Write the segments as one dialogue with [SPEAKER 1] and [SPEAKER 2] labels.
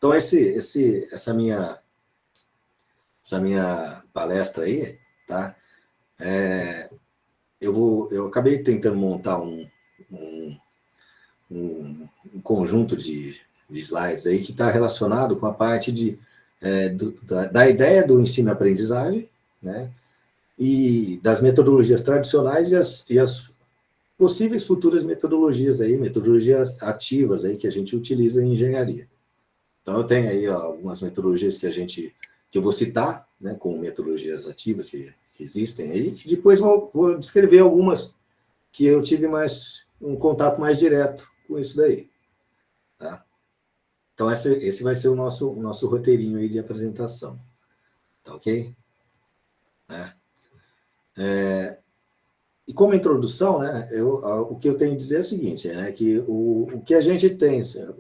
[SPEAKER 1] Então, essa minha palestra aí, tá? Eu acabei tentando montar um conjunto de slides aí que está relacionado com a parte da ideia do ensino-aprendizagem, né? E das metodologias tradicionais e as possíveis futuras metodologias aí, metodologias ativas aí que a gente utiliza em engenharia. Então, eu tenho aí algumas metodologias que eu vou citar, né, como metodologias ativas que existem aí, e depois vou descrever algumas que eu tive um contato mais direto com isso daí, tá? Então, esse vai ser o nosso roteirinho aí de apresentação, tá ok? E como introdução, né, o que eu tenho a dizer é o seguinte, né, que o que a gente pensa,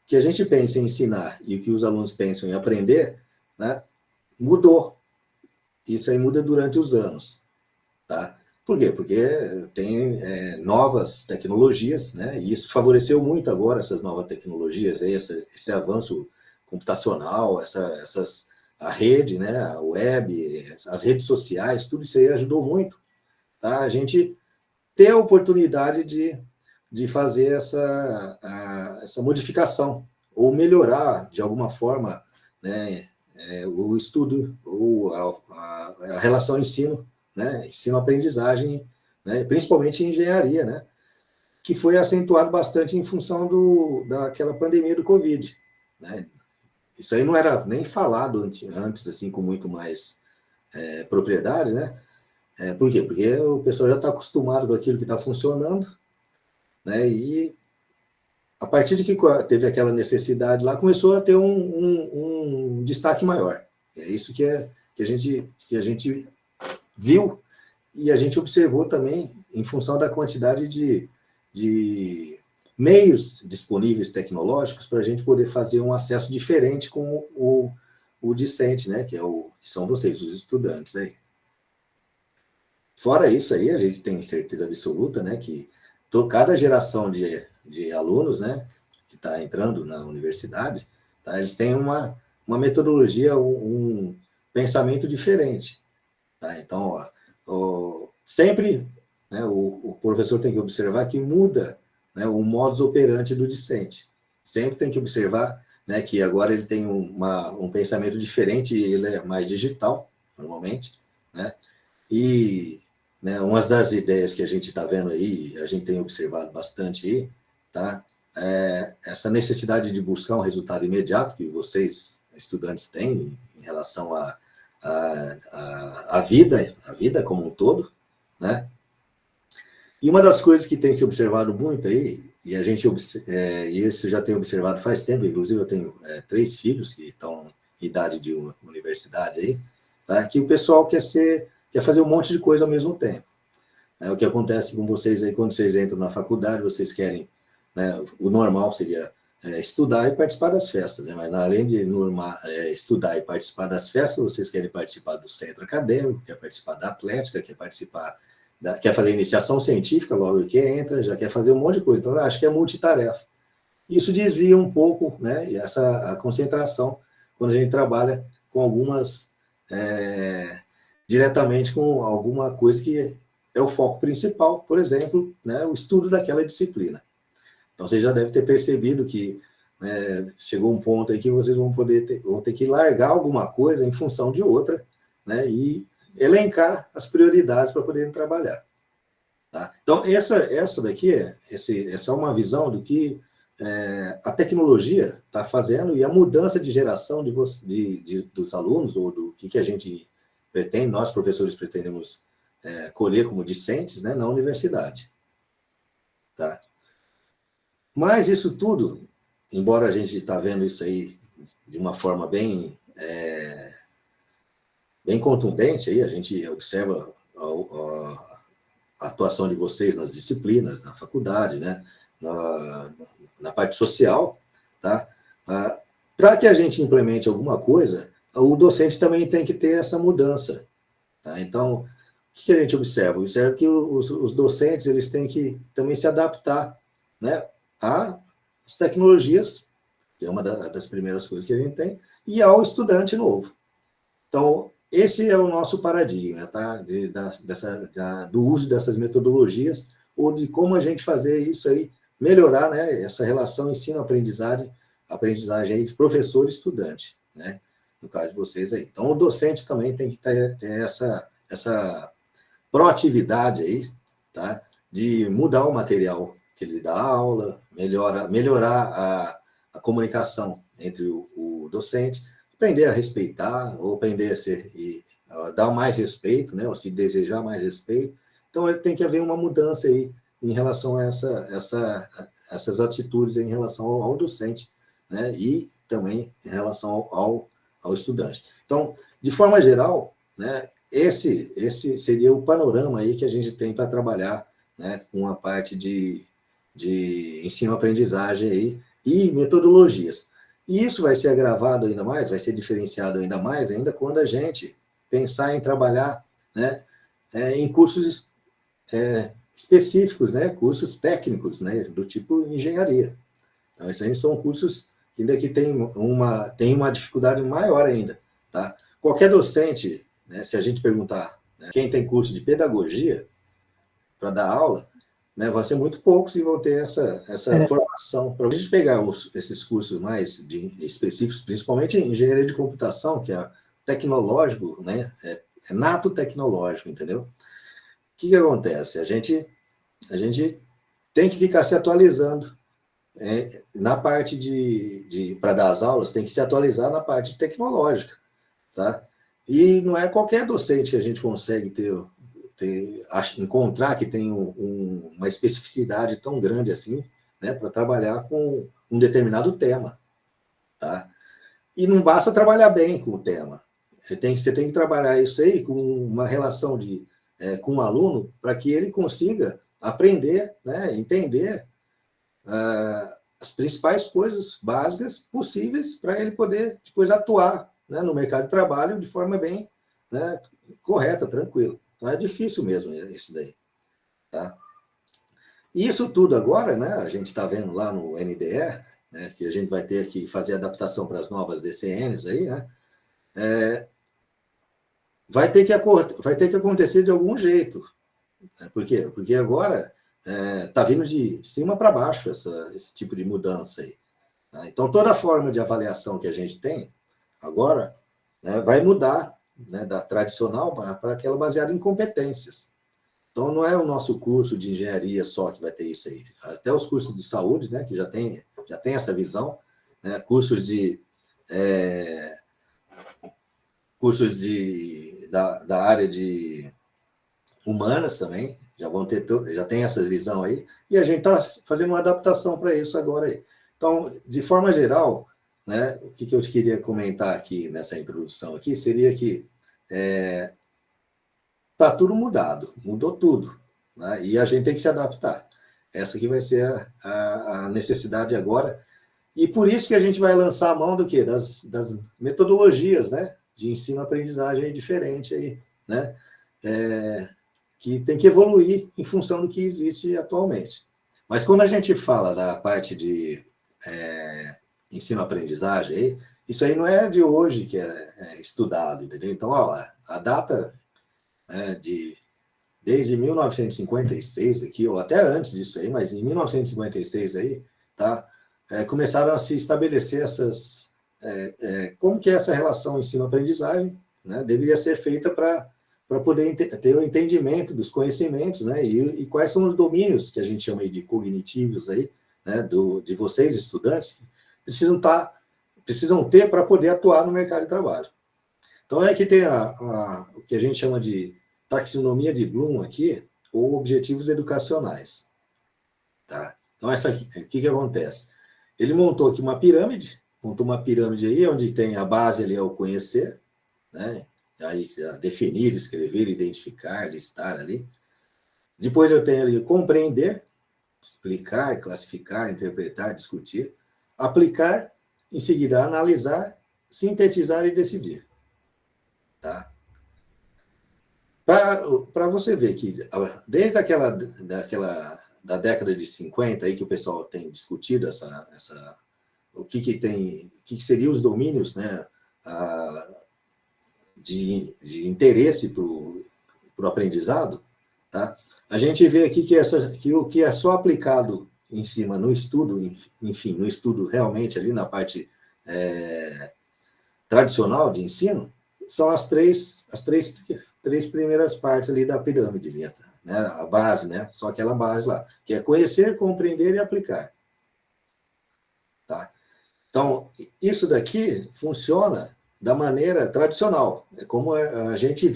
[SPEAKER 1] que a gente pensa em ensinar e o que os alunos pensam em aprender, né, mudou. Isso aí muda durante os anos, tá? Por quê? Porque tem novas tecnologias, né, e isso favoreceu muito agora essas novas tecnologias, esse avanço computacional, a rede, né, a web, as redes sociais, tudo isso aí ajudou muito, tá? A gente ter a oportunidade de fazer essa modificação, ou melhorar, de alguma forma, né, o estudo, ou a relação ensino, né, ensino-aprendizagem, né, principalmente em engenharia, né, que foi acentuado bastante em função daquela pandemia do Covid, né. Isso aí não era nem falado antes assim, com muito mais propriedade, né. Por quê? Porque o pessoal já está acostumado com aquilo que está funcionando, né? E a partir de que teve aquela necessidade lá, começou a ter um destaque maior. É isso que a gente viu e a gente observou também em função da quantidade de meios disponíveis tecnológicos para a gente poder fazer um acesso diferente com o discente, né? Que são vocês, os estudantes aí. Fora isso aí, a gente tem certeza absoluta, né, que cada geração de alunos, né, que está entrando na universidade, tá, eles têm uma metodologia, um pensamento diferente. Tá? Então, sempre, né, o professor tem que observar que muda, né, o modus operandi do discente. Sempre tem que observar, né, que agora ele tem um pensamento diferente, ele é mais digital, normalmente, né, e, né, uma das ideias que a gente está vendo aí, a gente tem observado bastante aí, tá? Essa necessidade de buscar um resultado imediato que vocês, estudantes, têm em relação à vida como um todo, né? E uma das coisas que tem se observado muito aí, e e isso já tem observado faz tempo, inclusive eu tenho 3 filhos que estão em idade de universidade aí, tá? Que o pessoal quer fazer um monte de coisa ao mesmo tempo. O que acontece com vocês aí, quando vocês entram na faculdade, vocês querem, né, o normal seria estudar e participar das festas, né? Mas além de estudar e participar das festas, vocês querem participar do centro acadêmico, quer participar da atlética, quer fazer iniciação científica, logo que entra, já quer fazer um monte de coisa. Então, eu acho que é multitarefa. Isso desvia um pouco, né, a concentração quando a gente trabalha com diretamente com alguma coisa que é o foco principal, por exemplo, né, o estudo daquela disciplina. Então, você já deve ter percebido que chegou um ponto aí que vocês vão ter que largar alguma coisa em função de outra, né, e elencar as prioridades para poderem trabalhar. Tá? Então, essa daqui essa é uma visão do que a tecnologia está fazendo e a mudança de geração dos alunos, ou do que a gente pretende, nós professores pretendemos colher como discentes, né, na universidade. Tá? Mas isso tudo, embora a gente está vendo isso aí de uma forma bem contundente, aí a gente observa a atuação de vocês nas disciplinas, na faculdade, né, na parte social, tá? Para que a gente implemente alguma coisa, o docente também tem que ter essa mudança. Tá? Então, o que a gente observa? Observa que os docentes eles têm que também se adaptar, né, às tecnologias que é uma das primeiras coisas que a gente tem, e ao estudante novo. Então, esse é o nosso paradigma, tá? Do uso dessas metodologias, ou de como a gente fazer isso aí, melhorar, né, essa relação ensino-aprendizagem, aprendizagem de professor e estudante, né? No caso de vocês aí. Então, o docente também tem que ter essa proatividade aí, tá? De mudar o material que ele dá aula, melhorar a comunicação entre o docente, aprender a respeitar, ou aprender a ser, dar mais respeito, né? Ou se desejar mais respeito. Então, tem que haver uma mudança aí em relação a essas atitudes em relação ao docente, né? E também em relação ao estudante. Então, de forma geral, né, esse seria o panorama aí que a gente tem para trabalhar, né, com a parte de ensino-aprendizagem aí e metodologias. E isso vai ser agravado ainda mais, vai ser diferenciado ainda mais ainda quando a gente pensar em trabalhar, né, em cursos específicos, né, cursos técnicos, né, do tipo engenharia. Então, esses aí são cursos que ainda que tem uma dificuldade maior ainda, tá? Qualquer docente, né, se a gente perguntar, né, quem tem curso de pedagogia para dar aula, né, vão ser muito poucos e vão ter essa formação. Para a gente pegar esses cursos mais específicos, principalmente em engenharia de computação, que é tecnológico, né, é nato tecnológico, entendeu? O que acontece? A gente tem que ficar se atualizando. Na parte para dar as aulas, tem que se atualizar na parte tecnológica, tá? E não é qualquer docente que a gente consegue encontrar que tem uma especificidade tão grande assim, né, para trabalhar com um determinado tema, tá? E não basta trabalhar bem com o tema. Você tem que trabalhar isso aí com uma relação com o aluno para que ele consiga aprender, né, entender as principais coisas básicas possíveis para ele poder depois atuar, né, no mercado de trabalho de forma bem, né, correta, tranquila. Então é difícil mesmo isso daí, tá? E isso tudo agora, né, a gente está vendo lá no NDE, né, que a gente vai ter que fazer adaptação para as novas DCNs aí, né, vai ter que acontecer de algum jeito. Por quê? Porque agora está vindo de cima para baixo esse tipo de mudança aí. Tá? Então, toda a forma de avaliação que a gente tem agora, né, vai mudar, né, da tradicional para aquela baseada em competências. Então, não é o nosso curso de engenharia só que vai ter isso aí. Até os cursos de saúde, né, que já tem essa visão, né, cursos da área de humanas também, já tem essa visão aí, e a gente está fazendo uma adaptação para isso agora aí. Então, de forma geral, né, o que eu queria comentar aqui nessa introdução aqui seria que está tudo mudou tudo, né, e a gente tem que se adaptar. Essa aqui vai ser a necessidade agora, e por isso que a gente vai lançar a mão do quê? Das metodologias, né, de ensino-aprendizagem diferente aí, né, que tem que evoluir em função do que existe atualmente. Mas quando a gente fala da parte de ensino-aprendizagem, isso aí não é de hoje que é estudado, entendeu? Então, ó, a data desde 1956 aqui, ou até antes disso aí, mas em 1956 aí, tá, começaram a se estabelecer como que é essa relação ensino-aprendizagem, né, deveria ser feita para poder ter o entendimento dos conhecimentos, né, e quais são os domínios que a gente chama aí de cognitivos aí, né, de vocês, estudantes, precisam ter para poder atuar no mercado de trabalho. Então, é que tem o que a gente chama de taxonomia de Bloom aqui, ou objetivos educacionais. Tá? Então, o que acontece? Ele montou aqui uma pirâmide aí, onde tem a base ali é o conhecer, né? Aí, definir, escrever, identificar, listar ali. Depois eu tenho ali o compreender, explicar, classificar, interpretar, discutir. Aplicar, em seguida analisar, sintetizar e decidir. Tá? Para você ver que desde da década de 50 aí que o pessoal tem discutido o que que tem, o que que seriam os domínios, né, de interesse para o aprendizado, tá? A gente vê aqui que o que é só aplicado em cima no estudo, enfim, no estudo realmente ali na parte tradicional de ensino, são as três primeiras partes ali da pirâmide, né? A base, né? Só aquela base lá, que é conhecer, compreender e aplicar. Tá? Então, isso daqui funciona da maneira tradicional, é como a gente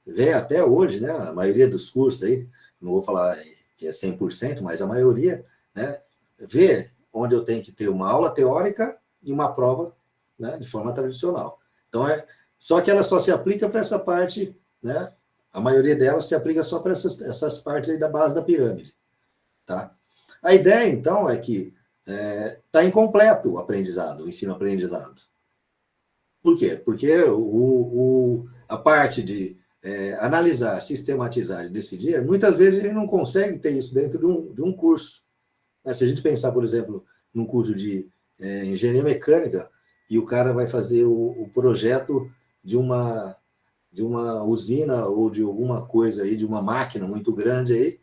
[SPEAKER 1] vê até hoje, né? A maioria dos cursos aí, não vou falar que é 100%, mas a maioria, né? Vê onde eu tenho que ter uma aula teórica e uma prova, né, de forma tradicional. Então, só que ela só se aplica para essa parte, né? A maioria delas se aplica só para essas partes aí da base da pirâmide, tá? A ideia, então, é que está incompleto o aprendizado, o ensino-aprendizado. Por quê? Porque a parte de analisar, sistematizar e decidir, muitas vezes a gente não consegue ter isso dentro de um curso. Se a gente pensar, por exemplo, num curso de engenharia mecânica, e o cara vai fazer o projeto de uma usina ou de alguma coisa aí, de uma máquina muito grande aí,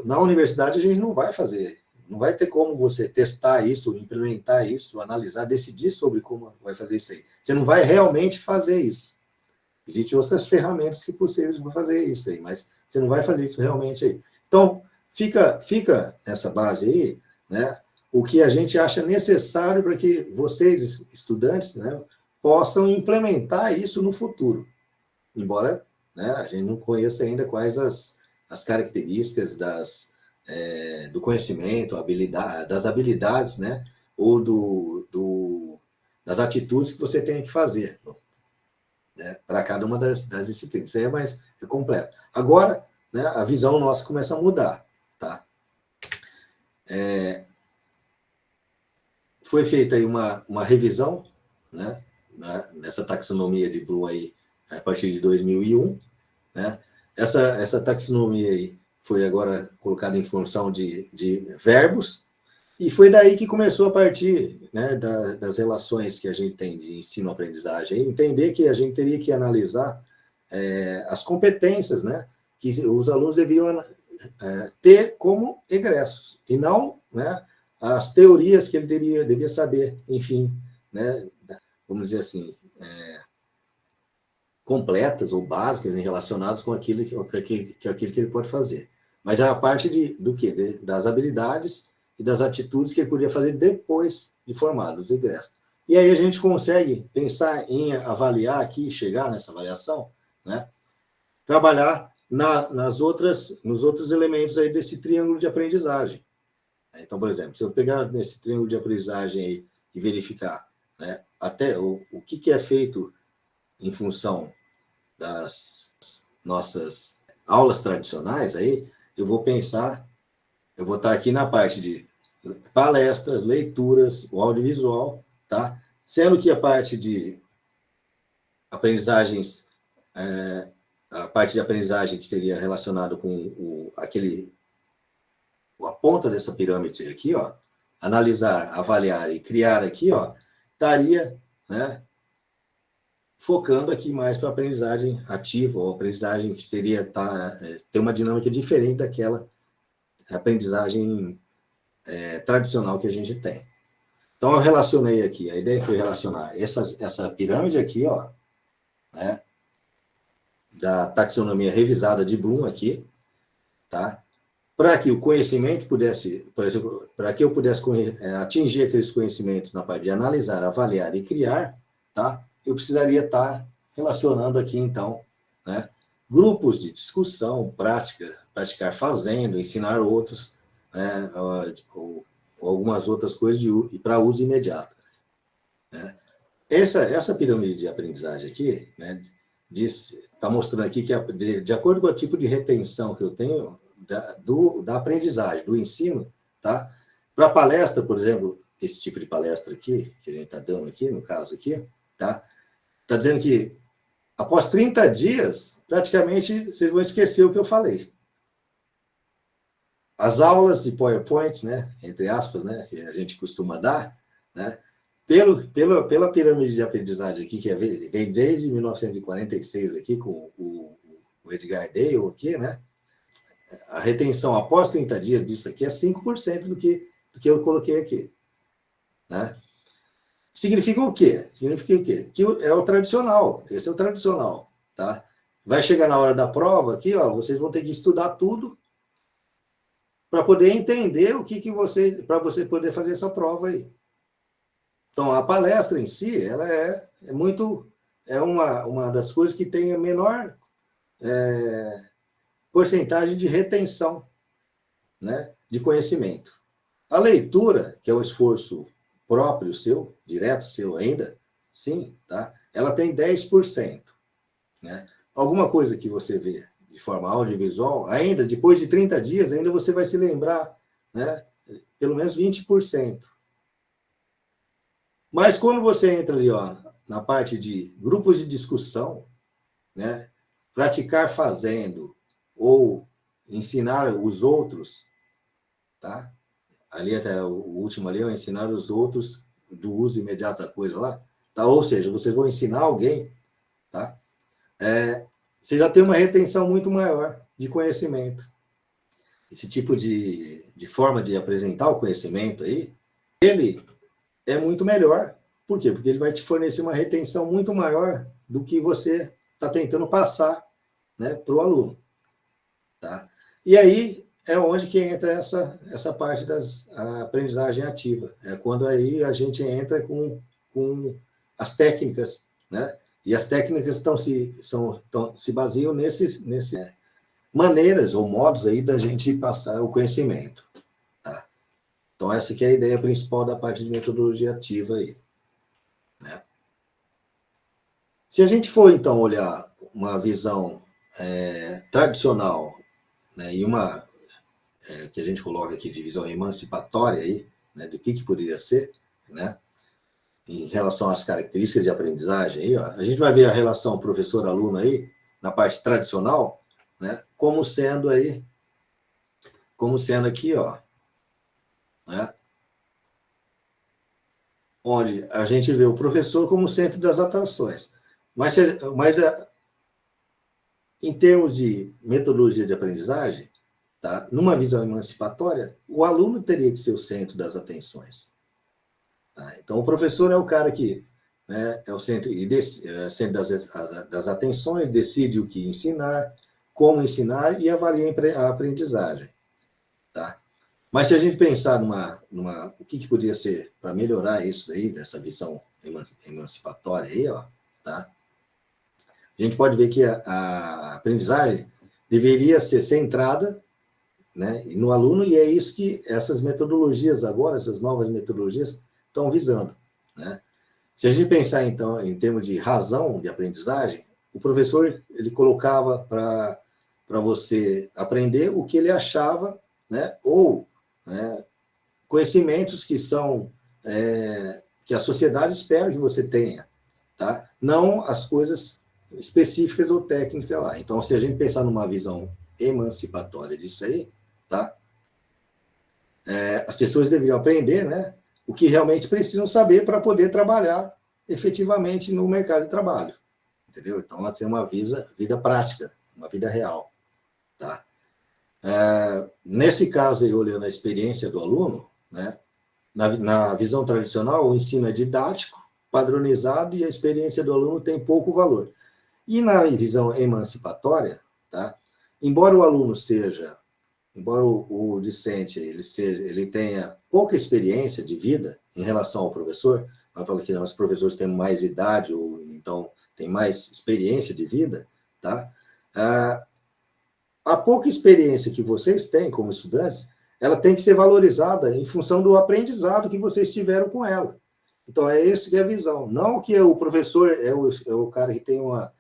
[SPEAKER 1] na universidade a gente não vai fazer, não vai ter como você testar isso, implementar isso, analisar, decidir sobre como vai fazer isso aí. Você não vai realmente fazer isso. Existem outras ferramentas que possíveis para fazer isso aí, mas você não vai fazer isso realmente aí. Então, fica nessa base aí, né, o que a gente acha necessário para que vocês, estudantes, né, possam implementar isso no futuro. Embora, né, a gente não conheça ainda quais as características do conhecimento, das habilidades, né, ou das atitudes que você tem que fazer, né, para cada uma das disciplinas. Isso aí é completo. Agora, né, a visão nossa começa a mudar. Tá? Foi feita aí uma revisão, né, nessa taxonomia de Bloom aí, a partir de 2001, né? Essa taxonomia aí foi agora colocada em função de verbos, e foi daí que começou a partir, né, das relações que a gente tem de ensino-aprendizagem, entender que a gente teria que analisar as competências, né, que os alunos deveriam ter como egressos, e não, né, as teorias que ele devia saber, enfim, né, vamos dizer assim, completas ou básicas, né, relacionadas com aquilo que ele pode fazer. Mas a parte do quê? Das habilidades e das atitudes que ele podia fazer depois de formado, os egressos. E aí a gente consegue pensar em avaliar aqui, chegar nessa avaliação, né, trabalhar nos outros elementos aí desse triângulo de aprendizagem. Então, por exemplo, se eu pegar nesse triângulo de aprendizagem aí e verificar, né, até o que é feito em função das nossas aulas tradicionais, aí eu vou estar aqui na parte de palestras, leituras, o audiovisual, tá? Sendo que a parte de aprendizagens, a parte de aprendizagem que seria relacionada com a ponta dessa pirâmide aqui, ó, analisar, avaliar e criar aqui, ó, estaria, né, focando aqui mais para a aprendizagem ativa, ou aprendizagem que seria ter uma dinâmica diferente daquela aprendizagem tradicional que a gente tem. Então, eu relacionei aqui, a ideia foi relacionar essa pirâmide aqui, ó, né, da taxonomia revisada de Bloom aqui, tá? Para que o conhecimento pudesse, por exemplo, para que eu pudesse atingir aqueles conhecimentos na parte de analisar, avaliar e criar, tá? Eu precisaria estar relacionando aqui, então, né, grupos de discussão, praticar fazendo, ensinar outros, né, ou algumas outras coisas para uso imediato. Né? Essa pirâmide de aprendizagem aqui, né, está mostrando aqui que, de acordo com o tipo de retenção que eu tenho da aprendizagem, do ensino, tá? Para palestra, por exemplo, esse tipo de palestra aqui, que a gente está dando aqui, no caso aqui, tá? Está dizendo que após 30 dias, praticamente, vocês vão esquecer o que eu falei. As aulas de PowerPoint, né, entre aspas, né, que a gente costuma dar, né, Pela pirâmide de aprendizagem aqui, que vem desde 1946 aqui, com o Edgar Dale aqui, né? A retenção após 30 dias disso aqui é 5% do que eu coloquei aqui, né? Significa o quê? Significa o quê? Que é o tradicional, esse é o tradicional, tá? Vai chegar na hora da prova aqui, ó, vocês vão ter que estudar tudo para poder entender o que você, para você poder fazer essa prova aí. Então, a palestra em si, ela é muito, é uma das coisas que tem a menor porcentagem de retenção, né, de conhecimento. A leitura, que é o esforço próprio seu, direto seu ainda, sim, tá? Ela tem 10%, né? Alguma coisa que você vê de forma audiovisual, ainda depois de 30 dias, ainda você vai se lembrar, né, pelo menos 20%. Mas quando você entra ali, ó, na parte de grupos de discussão, né, praticar fazendo ou ensinar os outros, tá? Ali até o último ali, ensinar os outros do uso imediato da coisa lá, tá? Ou seja, vocês vão ensinar alguém, tá? Você já tem uma retenção muito maior de conhecimento. Esse tipo de forma de apresentar o conhecimento aí, ele é muito melhor. Por quê? Porque ele vai te fornecer uma retenção muito maior do que você está tentando passar, né, para o aluno. Tá? E aí é onde que entra essa parte das aprendizagem ativa. É quando aí a gente entra com as técnicas, né? E as técnicas se baseiam nesse maneiras ou modos aí da gente passar o conhecimento. Tá? Então, essa aqui é a ideia principal da parte de metodologia ativa aí. Né? Se a gente for, então, olhar uma visão tradicional, né, e uma que a gente coloca aqui de visão emancipatória aí, né, do que poderia ser, né, em relação às características de aprendizagem, aí, ó, a gente vai ver a relação professor-aluno aí, na parte tradicional, né, como sendo aqui, ó, né, onde a gente vê o professor como centro das atenções. Mas em termos de metodologia de aprendizagem, tá, numa visão emancipatória, o aluno teria que ser o centro das atenções. Tá? Então, o professor é o cara que, né, é o centro, centro das atenções, decide o que ensinar, como ensinar e avalia a aprendizagem. Tá? Mas se a gente pensar o que poderia ser para melhorar isso daí, dessa visão emancipatória aí, ó, tá? A gente pode ver que a aprendizagem deveria ser centrada, né, no aluno, e é isso que essas metodologias agora, essas novas metodologias, estão visando. Né? Se a gente pensar, então, em termos de razão de aprendizagem, o professor ele colocava para você aprender o que ele achava, né, ou, né, conhecimentos que são que a sociedade espera que você tenha, tá? Não as coisas específicas ou técnicas lá. Então, se a gente pensar numa visão emancipatória disso aí, tá? As pessoas deveriam aprender, né, o que realmente precisam saber para poder trabalhar efetivamente no mercado de trabalho, entendeu? Então, ela tem uma vida prática, uma vida real, tá? Nesse caso, aí, olhando a experiência do aluno, né, na visão tradicional, o ensino é didático, padronizado e a experiência do aluno tem pouco valor. E na visão emancipatória, tá, embora o discente ele tenha pouca experiência de vida em relação ao professor, nós falamos que nós professores temos mais idade, ou então tem mais experiência de vida, tá? A pouca experiência que vocês têm como estudantes, ela tem que ser valorizada em função do aprendizado que vocês tiveram com ela. Então, é essa que é a visão. Não que o professor é o cara que tem a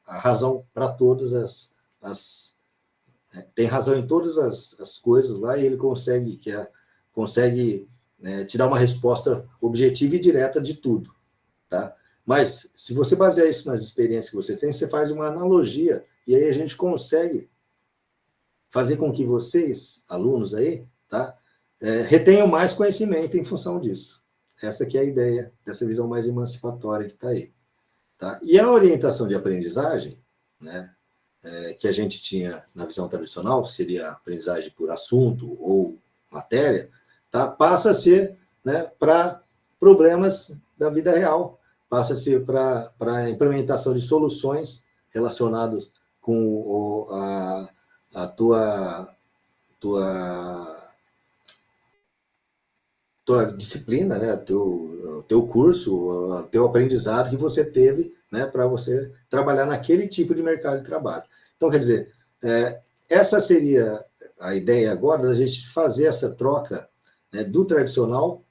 [SPEAKER 1] razão para todas tem razão em todas as coisas lá, e ele consegue né, te dar uma resposta objetiva e direta de tudo. Tá? Mas, se você basear isso nas experiências que você tem, você faz uma analogia, e aí a gente consegue fazer com que vocês, alunos aí, tá, retenham mais conhecimento em função disso. essa que é a ideia dessa visão mais emancipatória que está aí. Tá? E a orientação de aprendizagem, né, que a gente tinha na visão tradicional, seria aprendizagem por assunto ou matéria, tá? Passa a ser, né, para problemas da vida real, passa a ser para a implementação de soluções relacionadas com a tua disciplina, né, teu curso, teu aprendizado que você teve, né, para você trabalhar naquele tipo de mercado de trabalho. Então, quer dizer, essa seria a ideia agora da gente fazer essa troca, né, do tradicional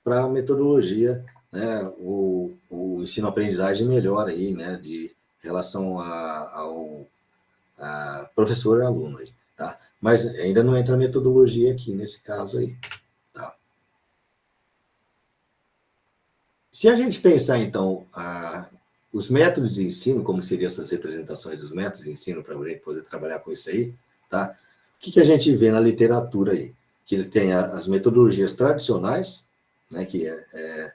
[SPEAKER 1] para a metodologia, né, o ensino-aprendizagem melhor aí, né, de relação ao professor e aluno aí, tá? Mas ainda não entra a metodologia aqui nesse caso aí. Se a gente pensar, então, os métodos de ensino, como seriam essas representações dos métodos de ensino, para a gente poder trabalhar com isso aí, tá? O que a gente vê na literatura aí? Que ele tem as metodologias tradicionais, né, que é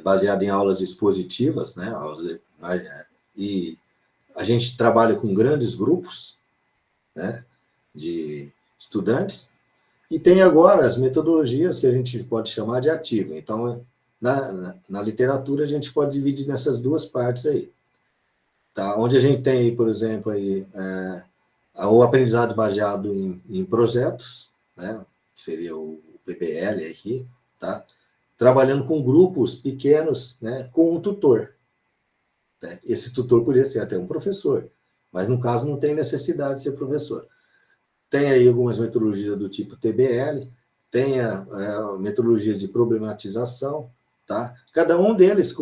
[SPEAKER 1] baseado em aulas expositivas, né, e a gente trabalha com grandes grupos, né, de estudantes, e tem agora as metodologias que a gente pode chamar de ativa. Então, na literatura, a gente pode dividir nessas duas partes aí. Tá? Onde a gente tem, por exemplo, aí, o aprendizado baseado em projetos, né? Que seria o PBL aqui, tá? Trabalhando com grupos pequenos, né? Com um tutor. Né? Esse tutor poderia ser até um professor, mas no caso não tem necessidade de ser professor. Tem aí algumas metodologias do tipo TBL, tem a metodologia de problematização, tá? Cada um deles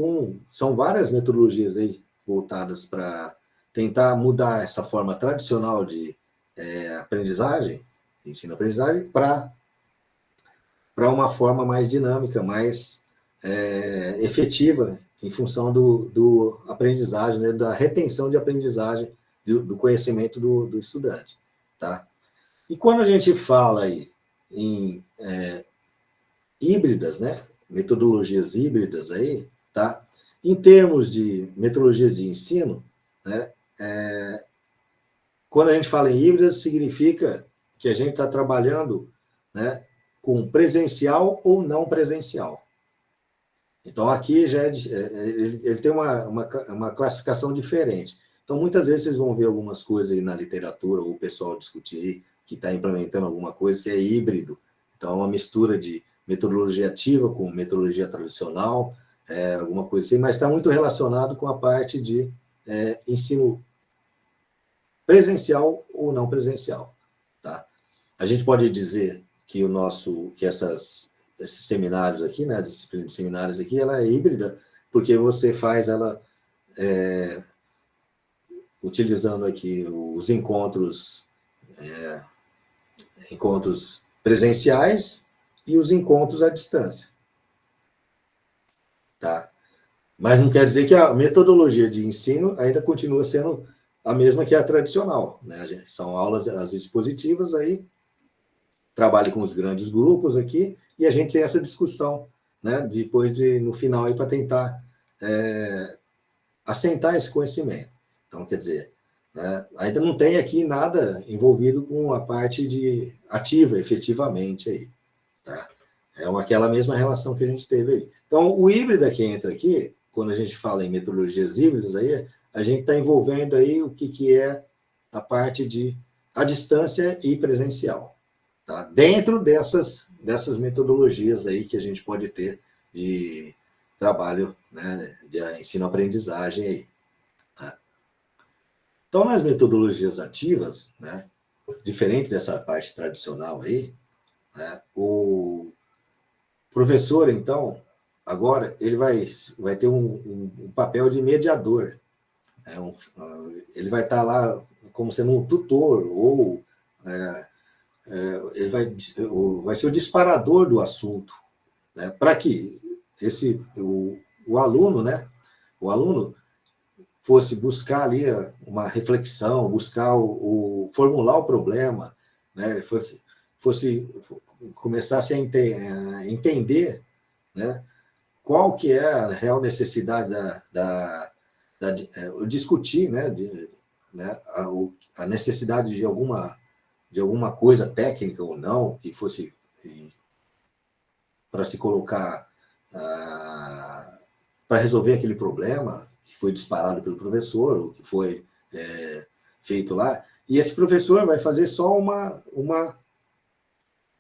[SPEAKER 1] são várias metodologias aí voltadas para tentar mudar essa forma tradicional de aprendizagem, ensino-aprendizagem, para uma forma mais dinâmica, mais efetiva em função do aprendizagem, né? Da retenção de aprendizagem, do conhecimento do estudante, tá? E quando a gente fala aí em híbridas, né, metodologias híbridas aí, tá? Em termos de metodologia de ensino, né, quando a gente fala em híbridas, significa que a gente está trabalhando, né, com presencial ou não presencial. Então, aqui já ele tem uma classificação diferente. Então, muitas vezes vocês vão ver algumas coisas aí na literatura, ou o pessoal discutir que está implementando alguma coisa que é híbrido. Então, é uma mistura de metodologia ativa com metodologia tradicional, alguma coisa assim, mas está muito relacionado com a parte de ensino presencial ou não presencial. Tá? A gente pode dizer que esses seminários aqui, né, a disciplina de seminários aqui, ela é híbrida, porque você faz ela utilizando aqui os encontros presenciais e os encontros à distância. Tá? Mas não quer dizer que a metodologia de ensino ainda continua sendo a mesma que a tradicional. Né? São aulas as expositivas, aí trabalho com os grandes grupos aqui, e a gente tem essa discussão, né? Depois no final, para tentar assentar esse conhecimento. Então, quer dizer, né, ainda não tem aqui nada envolvido com a parte de ativa, efetivamente, aí. Tá? Aquela mesma relação que a gente teve aí. Então, o híbrido que entra aqui, quando a gente fala em metodologias híbridas, aí, a gente está envolvendo aí o que é a parte de a distância e presencial. Tá? Dentro dessas metodologias aí que a gente pode ter de trabalho, né, de ensino-aprendizagem aí. Tá? Então, nas metodologias ativas, né, diferente dessa parte tradicional aí, né, o professor, então, agora, ele vai ter um papel de mediador. Né, ele vai estar lá como sendo um tutor, ou ele vai ser o disparador do assunto, né, para que o aluno, né, o aluno fosse buscar ali uma reflexão, buscar formular o problema, né, fosse começasse a entender, né, qual que é a real necessidade discutir, né, a necessidade de alguma coisa técnica ou não, que fosse para se colocar, para resolver aquele problema que foi disparado pelo professor, ou que foi feito lá, e esse professor vai fazer só uma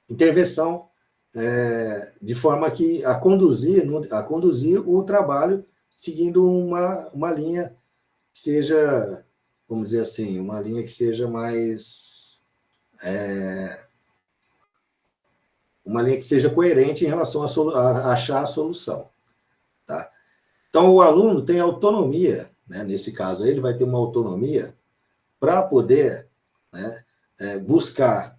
[SPEAKER 1] intervenção de forma a conduzir o trabalho seguindo uma linha que seja, vamos dizer assim, uma linha que seja mais... uma linha que seja coerente em relação a achar a solução. Tá? Então, o aluno tem autonomia, né? Nesse caso, ele vai ter uma autonomia para poder, né, buscar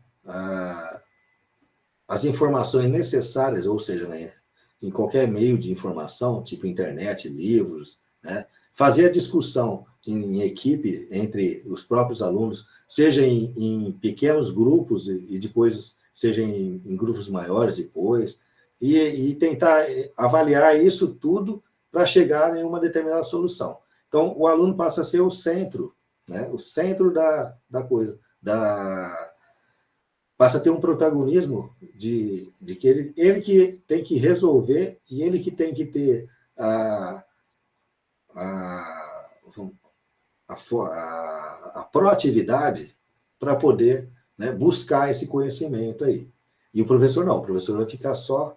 [SPEAKER 1] as informações necessárias, ou seja, né, em qualquer meio de informação, tipo internet, livros, né, fazer a discussão em equipe entre os próprios alunos, seja em pequenos grupos e depois seja em grupos maiores depois, e tentar avaliar isso tudo para chegar em uma determinada solução. Então, o aluno passa a ser o centro, né, o centro da coisa, passa a ter um protagonismo de que ele que tem que resolver e ele que tem que ter a proatividade para poder, né, buscar esse conhecimento aí. E o professor não, o professor vai ficar só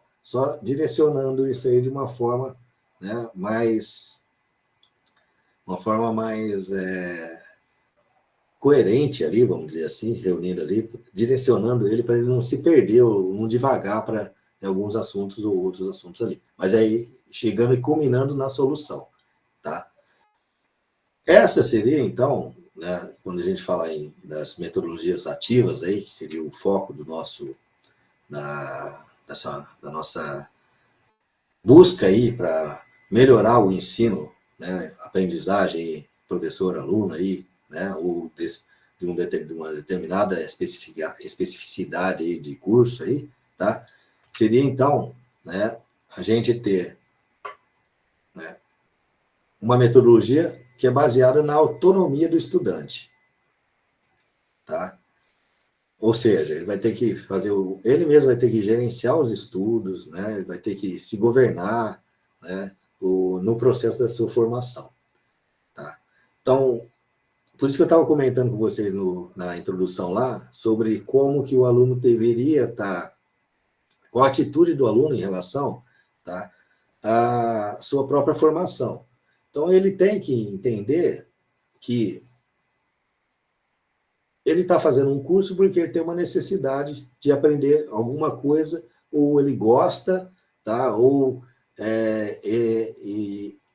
[SPEAKER 1] direcionando isso aí de uma forma, né, mais coerente ali, vamos dizer assim, reunindo ali, direcionando ele para ele não se perder ou não divagar para alguns assuntos ou outros assuntos ali. Mas aí chegando e culminando na solução, tá? Essa seria, então, né, quando a gente fala das metodologias ativas aí, que seria o foco do da nossa busca aí para melhorar o ensino, né, aprendizagem professor-aluno aí, né, ou de uma determinada especificidade aí de curso aí, tá? Seria, então, né, a gente ter, né, uma metodologia que é baseada na autonomia do estudante, tá? Ou seja, ele vai ter que ele mesmo vai ter que gerenciar os estudos, né? Ele vai ter que se governar, né, no processo da sua formação, tá? Então, por isso que eu estava comentando com vocês na introdução lá, sobre como que o aluno deveria estar, qual a atitude do aluno em relação, tá, à sua própria formação. Então, ele tem que entender que ele está fazendo um curso porque ele tem uma necessidade de aprender alguma coisa, ou ele gosta, tá? Ou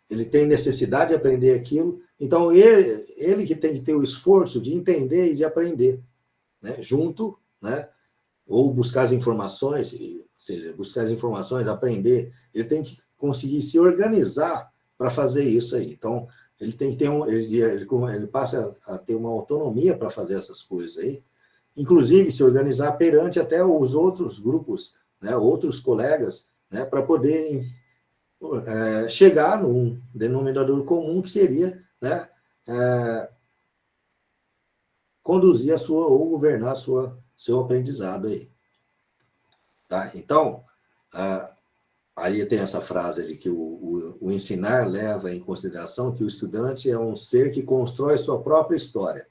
[SPEAKER 1] ele tem necessidade de aprender aquilo. Então, ele que tem que ter o esforço de entender e de aprender, né? Junto, né? Ou buscar as informações, ou seja, buscar as informações, aprender. Ele tem que conseguir se organizar para fazer isso aí. Então, ele tem que ter ele passa a ter uma autonomia para fazer essas coisas aí, inclusive se organizar perante até os outros grupos, né, outros colegas, né, para poder chegar num denominador comum que seria, né, conduzir ou governar seu aprendizado aí. Tá? Então, ali tem essa frase ali, que o ensinar leva em consideração que o estudante é um ser que constrói sua própria história.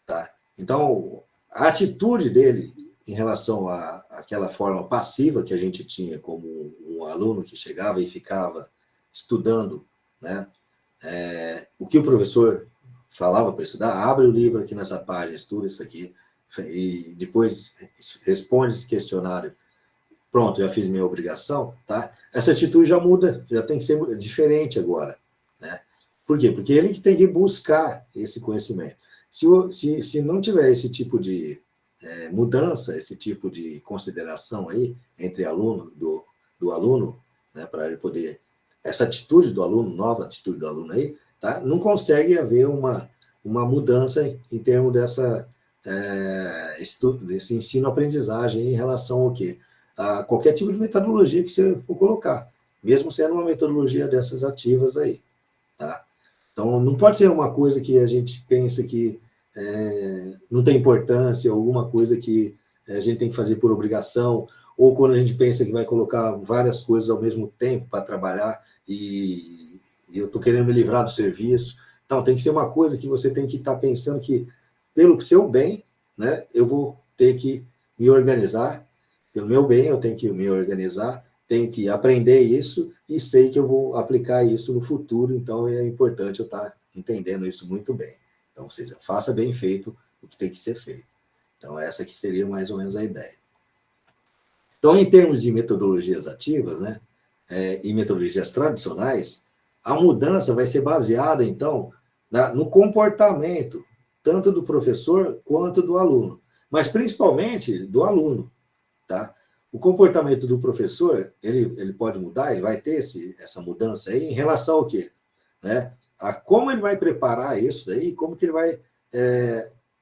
[SPEAKER 1] Tá? Então, a atitude dele em relação àquela forma passiva que a gente tinha como um aluno que chegava e ficava estudando, né? O que o professor falava para estudar, abre o livro aqui nessa página, estuda isso aqui, e depois responde esse questionário. Pronto, já fiz minha obrigação, tá? Essa atitude já muda, já tem que ser diferente agora, né? Por quê? Porque ele que tem que buscar esse conhecimento. Se não tiver esse tipo de mudança, esse tipo de consideração aí entre aluno, do aluno, né, para ele poder, essa atitude do aluno, nova atitude do aluno aí, tá? Não consegue haver uma mudança em termos desse ensino-aprendizagem em relação ao quê? a qualquer tipo de metodologia que você for colocar, mesmo sendo uma metodologia dessas ativas aí, tá? Então, não pode ser uma coisa que a gente pensa que não tem importância, alguma coisa que a gente tem que fazer por obrigação, ou quando a gente pensa que vai colocar várias coisas ao mesmo tempo para trabalhar e eu estou querendo me livrar do serviço. Então, tem que ser uma coisa que você tem que estar pensando que, pelo seu bem, né, eu vou ter que me organizar, pelo meu bem, eu tenho que me organizar, tenho que aprender isso e sei que eu vou aplicar isso no futuro, então é importante eu estar entendendo isso muito bem. Então, ou seja, faça bem feito o que tem que ser feito. Então, essa aqui seria mais ou menos a ideia. Então, em termos de metodologias ativas, né, e metodologias tradicionais, a mudança vai ser baseada, então, no comportamento, tanto do professor quanto do aluno, mas principalmente do aluno, tá? O comportamento do professor, ele pode mudar, ele vai ter essa mudança aí em relação ao quê? Né? A como ele vai preparar isso daí, como que ele vai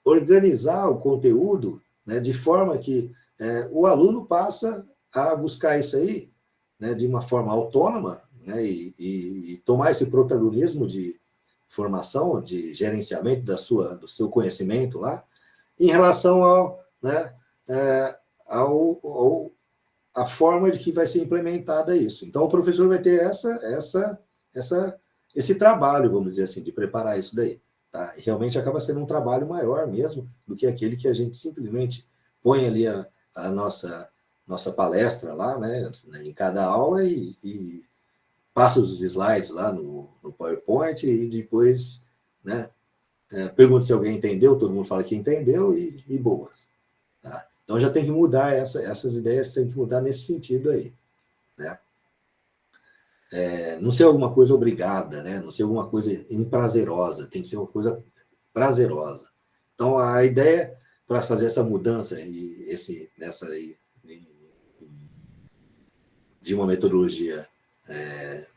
[SPEAKER 1] organizar o conteúdo, né, de forma que o aluno passa a buscar isso aí, né, de uma forma autônoma, né, e tomar esse protagonismo de formação, de gerenciamento do seu conhecimento lá, em relação ao, né, a forma de que vai ser implementada isso. Então, o professor vai ter esse trabalho, vamos dizer assim, de preparar isso daí. Tá? E realmente acaba sendo um trabalho maior mesmo do que aquele que a gente simplesmente põe ali a nossa palestra lá, né, em cada aula e passa os slides lá no PowerPoint e depois, né, pergunta se alguém entendeu, todo mundo fala que entendeu e boas. Tá? Então já tem que mudar essas ideias, tem que mudar nesse sentido aí, né? Não ser alguma coisa obrigada, né? Não ser alguma coisa imprazerosa, tem que ser uma coisa prazerosa. Então a ideia para fazer essa mudança de uma metodologia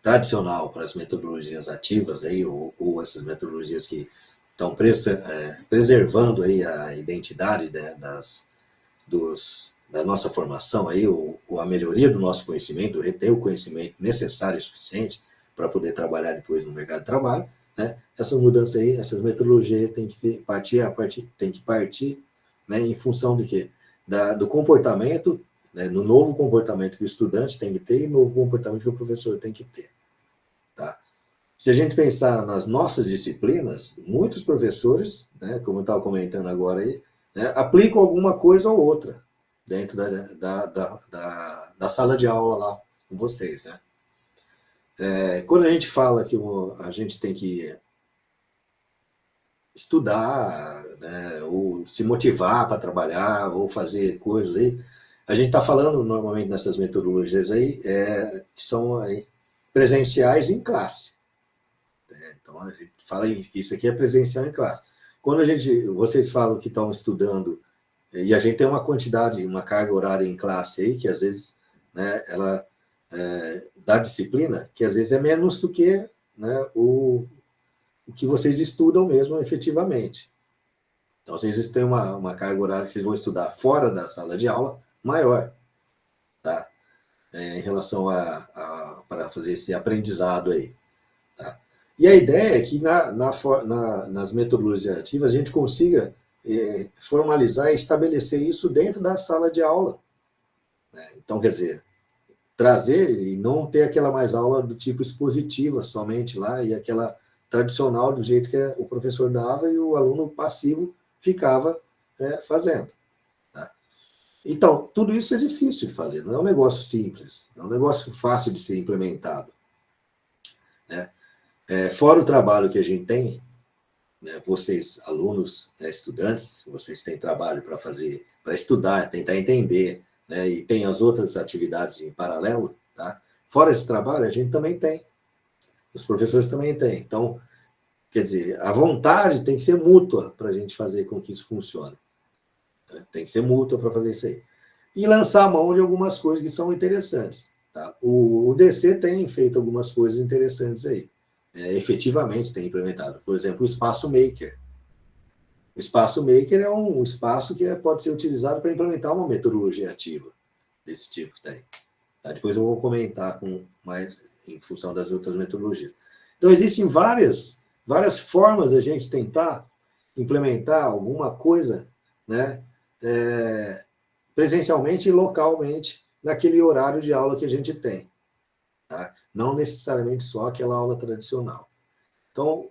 [SPEAKER 1] tradicional para as metodologias ativas aí, ou essas metodologias que estão preservando aí a identidade, né, da nossa formação aí, ou a melhoria do nosso conhecimento, reter o conhecimento necessário e suficiente para poder trabalhar depois no mercado de trabalho, né? Essas mudanças aí, essas metodologias têm que partir, né, em função de quê? Do comportamento, né, no novo comportamento que o estudante tem que ter e no novo comportamento que o professor tem que ter, tá? Se a gente pensar nas nossas disciplinas, muitos professores, né, como eu estava comentando agora aí, né, aplicam alguma coisa ou outra dentro da sala de aula lá com vocês, né? Quando a gente fala que a gente tem que estudar, né, ou se motivar para trabalhar, ou fazer coisas aí, a gente está falando normalmente nessas metodologias aí, que são aí, presenciais em classe. Então, a gente fala que isso aqui é presencial em classe. Quando vocês falam que estão estudando, e a gente tem uma quantidade, uma carga horária em classe aí, que às vezes, né, ela dá disciplina, que às vezes é menos do que, né, o que vocês estudam mesmo efetivamente. Então, vocês têm uma carga horária que vocês vão estudar fora da sala de aula maior, tá? Em relação para fazer esse aprendizado aí. Tá? E a ideia é que nas metodologias ativas a gente consiga formalizar e estabelecer isso dentro da sala de aula. Né? Então, quer dizer, trazer e não ter aquela mais aula do tipo expositiva somente lá e aquela tradicional do jeito que o professor dava e o aluno passivo ficava fazendo. Tá? Então, tudo isso é difícil de fazer, não é um negócio simples, não é um negócio fácil de ser implementado. Né? Fora o trabalho que a gente tem, né, vocês, alunos, né, estudantes, vocês têm trabalho para fazer, para estudar, tentar entender, né, e tem as outras atividades em paralelo, tá? Fora esse trabalho, a gente também tem. Os professores também têm. Então, quer dizer, a vontade tem que ser mútua para a gente fazer com que isso funcione. Né? Tem que ser mútua para fazer isso aí. E lançar a mão de algumas coisas que são interessantes. Tá? O DC tem feito algumas coisas interessantes aí. Efetivamente tem implementado. Por exemplo, o Espaço Maker. O Espaço Maker é um espaço que pode ser utilizado para implementar uma metodologia ativa desse tipo que tem. Tá? Depois eu vou comentar com mais em função das outras metodologias. Então, existem várias formas de a gente tentar implementar alguma coisa, né, presencialmente e localmente, naquele horário de aula que a gente tem. Tá? Não necessariamente só aquela aula tradicional. Então,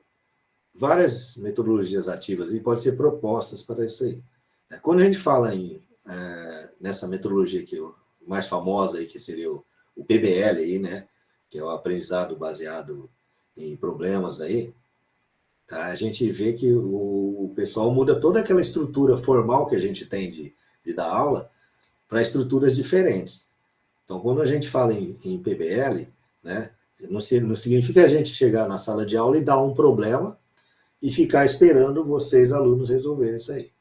[SPEAKER 1] várias metodologias ativas e podem ser propostas para isso aí. Quando a gente fala nessa metodologia que mais famosa aí, que seria o PBL aí, né, que é o aprendizado baseado em problemas aí, tá? A gente vê que o pessoal muda toda aquela estrutura formal que a gente tem de dar aula para estruturas diferentes. Então, quando a gente fala em PBL, né, não significa a gente chegar na sala de aula e dar um problema e ficar esperando vocês, alunos, resolverem isso aí.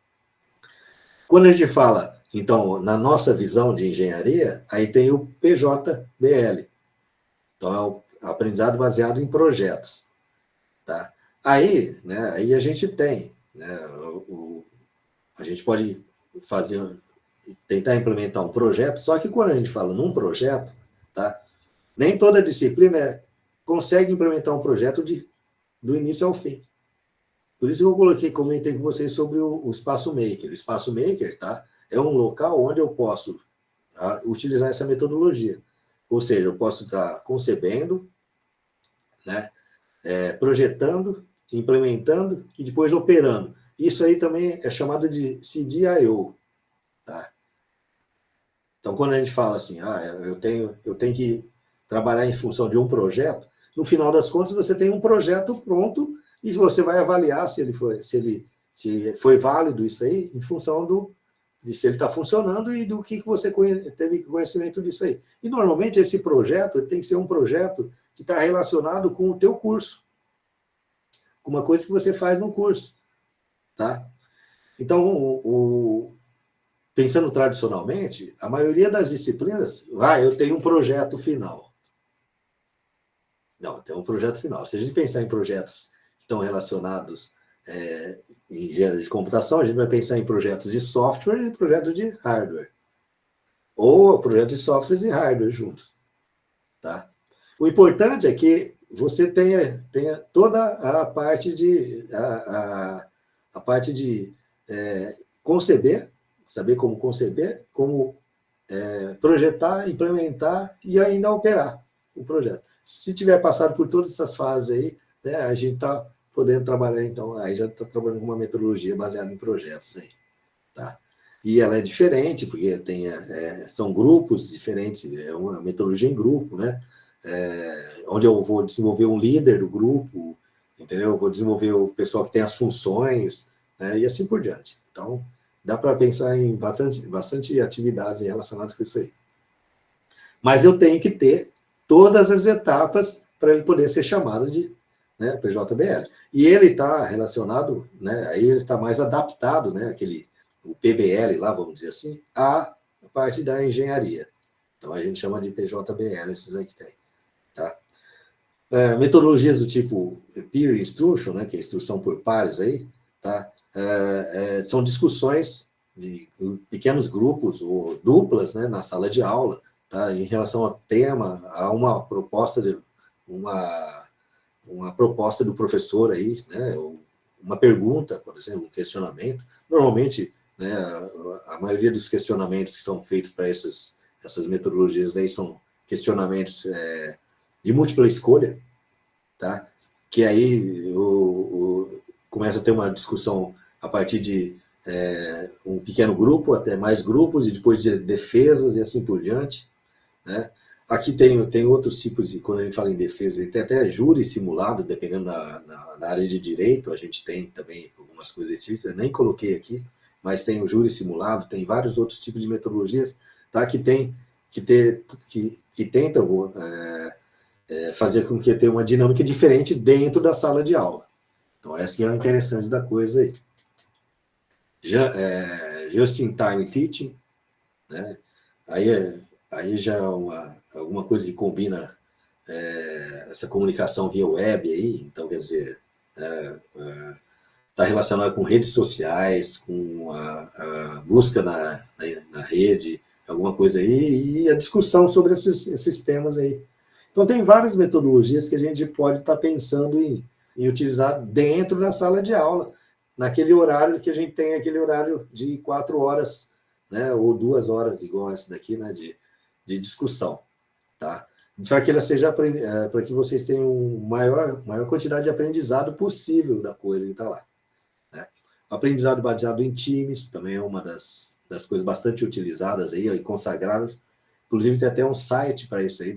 [SPEAKER 1] Quando a gente fala, então, na nossa visão de engenharia, aí tem o PJBL. Então, é o aprendizado baseado em projetos. Tá? Aí, né, aí a gente tem, né, a gente pode tentar implementar um projeto, só que quando a gente fala num projeto, tá, nem toda disciplina consegue implementar um projeto do início ao fim. Por isso que eu comentei com vocês sobre o Espaço Maker. O Espaço Maker, tá, é um local onde eu posso utilizar essa metodologia. Ou seja, eu posso estar concebendo, né, projetando, implementando e depois operando. Isso aí também é chamado de CDIO. Tá? Então, quando a gente fala assim, eu tenho que trabalhar em função de um projeto, no final das contas, você tem um projeto pronto e você vai avaliar se foi válido isso aí, em função de se ele está funcionando e do que você teve conhecimento disso aí. E, normalmente, esse projeto tem que ser um projeto que está relacionado com o teu curso, com uma coisa que você faz no curso. Tá? Então, pensando tradicionalmente, a maioria das disciplinas, eu tenho um projeto final. Não, tem um projeto final. Se a gente pensar em projetos que estão relacionados em engenharia de computação, a gente vai pensar em projetos de software e projetos de hardware. Ou projetos de software e hardware juntos. Tá? O importante é que você tenha toda a parte de conceber, saber como conceber, como projetar, implementar e ainda operar o projeto. Se tiver passado por todas essas fases aí, né, a gente está podendo trabalhar, então, aí já está trabalhando com uma metodologia baseada em projetos aí, tá? E ela é diferente, porque são grupos diferentes, é uma metodologia em grupo, né? Onde eu vou desenvolver um líder do grupo, entendeu? Eu vou desenvolver o pessoal que tem as funções, né? E assim por diante. Então, dá para pensar em bastante atividades relacionadas com isso aí. Mas eu tenho que ter todas as etapas para ele poder ser chamado de, né, PJBL. E ele está relacionado, né, aí ele está mais adaptado, né, o PBL lá, vamos dizer assim, à parte da engenharia. Então a gente chama de PJBL, esses aí que tem. Tá? Metodologias do tipo peer instruction, né, que é instrução por pares aí, tá? São discussões de pequenos grupos ou duplas, né, na sala de aula, tá? Em relação ao tema, a uma proposta do professor aí, né? Uma pergunta, por exemplo, um questionamento. Normalmente, né, a maioria dos questionamentos que são feitos para essas metodologias aí são questionamentos de múltipla escolha, tá? Que aí começa a ter uma discussão a partir de um pequeno grupo, até mais grupos, e depois de defesas e assim por diante, né? Aqui tem outros tipos de, quando a gente fala em defesa, tem até júri simulado, dependendo na área de direito, a gente tem também algumas coisas desse tipo, eu nem coloquei aqui, mas tem o júri simulado, tem vários outros tipos de metodologias, tá? que tentam fazer com que tenha uma dinâmica diferente dentro da sala de aula. Então, essa que é o interessante da coisa aí. Just-in-time teaching, né? Aí já é alguma coisa que combina essa comunicação via web aí, então, quer dizer, está relacionado com redes sociais, com a busca na rede, alguma coisa aí, e a discussão sobre esses temas aí. Então, tem várias metodologias que a gente pode estar pensando em utilizar dentro da sala de aula, naquele horário que a gente tem, aquele horário de 4 horas, né, ou 2 horas, igual essa daqui, né, de discussão, tá? Para que ela seja, para que vocês tenham maior quantidade de aprendizado possível da coisa que está lá, né? Aprendizado baseado em times também é uma das coisas bastante utilizadas aí, e consagradas. Inclusive tem até um site para isso aí,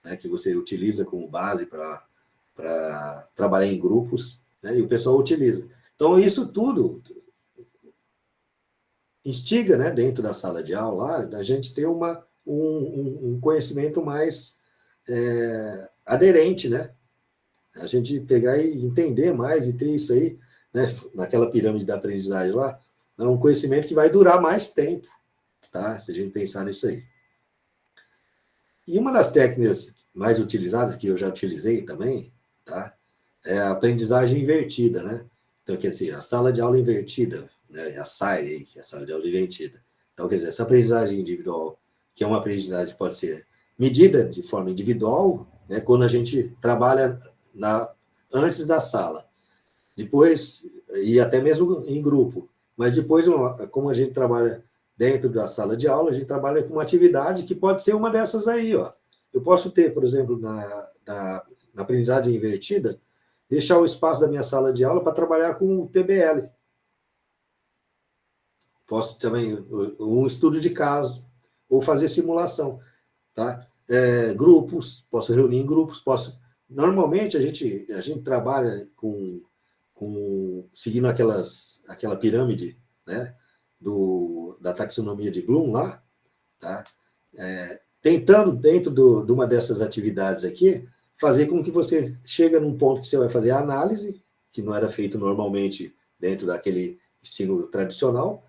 [SPEAKER 1] né, que você utiliza como base para trabalhar em grupos, né, e o pessoal utiliza. Então isso tudo instiga, né, dentro da sala de aula, a gente ter um conhecimento mais aderente, né? A gente pegar e entender mais e ter isso aí, né, naquela pirâmide da aprendizagem lá, é um conhecimento que vai durar mais tempo, tá? Se a gente pensar nisso aí. E uma das técnicas mais utilizadas, que eu já utilizei também, tá? É a aprendizagem invertida, né? Então, quer dizer, a sala de aula invertida, né? A SAI, que é a sala de aula invertida. Então, quer dizer, essa aprendizagem individual, que é uma aprendizagem que pode ser medida de forma individual, né? Quando a gente trabalha antes da sala, depois, e até mesmo em grupo, mas depois, como a gente trabalha dentro da sala de aula, a gente trabalha com uma atividade que pode ser uma dessas aí, ó. Eu posso ter, por exemplo, na aprendizagem invertida, deixar o espaço da minha sala de aula para trabalhar com o TBL. Posso também um estudo de caso, ou fazer simulação, tá? Grupos, posso reunir em grupos, Normalmente a gente trabalha seguindo aquela pirâmide, né, da taxonomia de Bloom lá, tá? Tentando, dentro de uma dessas atividades aqui, fazer com que você chegue num ponto que você vai fazer a análise, que não era feito normalmente dentro daquele ensino tradicional,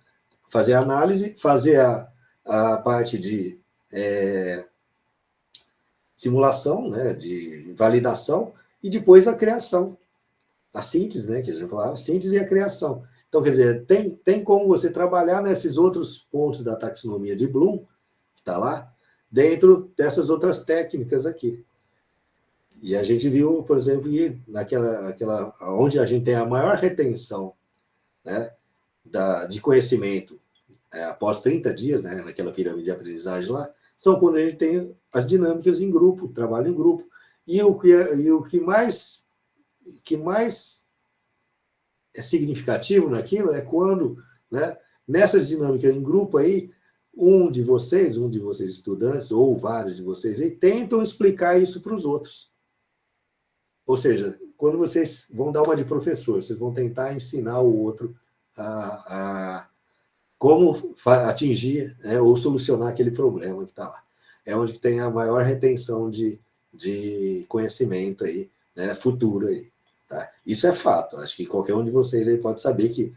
[SPEAKER 1] fazer a análise, fazer a parte de simulação, né, de validação, e depois a criação, a síntese, né, que a gente falava, a síntese e a criação. Então, quer dizer, tem como você trabalhar nesses outros pontos da taxonomia de Bloom, que está lá, dentro dessas outras técnicas aqui. E a gente viu, por exemplo, que onde a gente tem a maior retenção, né, de conhecimento após 30 dias, né, naquela pirâmide de aprendizagem lá, são quando a gente tem as dinâmicas em grupo, trabalho em grupo. E o que mais é significativo naquilo é quando, né, nessas dinâmicas em grupo aí, um de vocês estudantes, ou vários de vocês aí, tentam explicar isso para os outros. Ou seja, quando vocês vão dar uma de professor, vocês vão tentar ensinar o outro a como atingir, né, ou solucionar aquele problema que está lá. É onde tem a maior retenção de conhecimento aí, né, futuro aí. Tá? Isso é fato. Acho que qualquer um de vocês aí pode saber que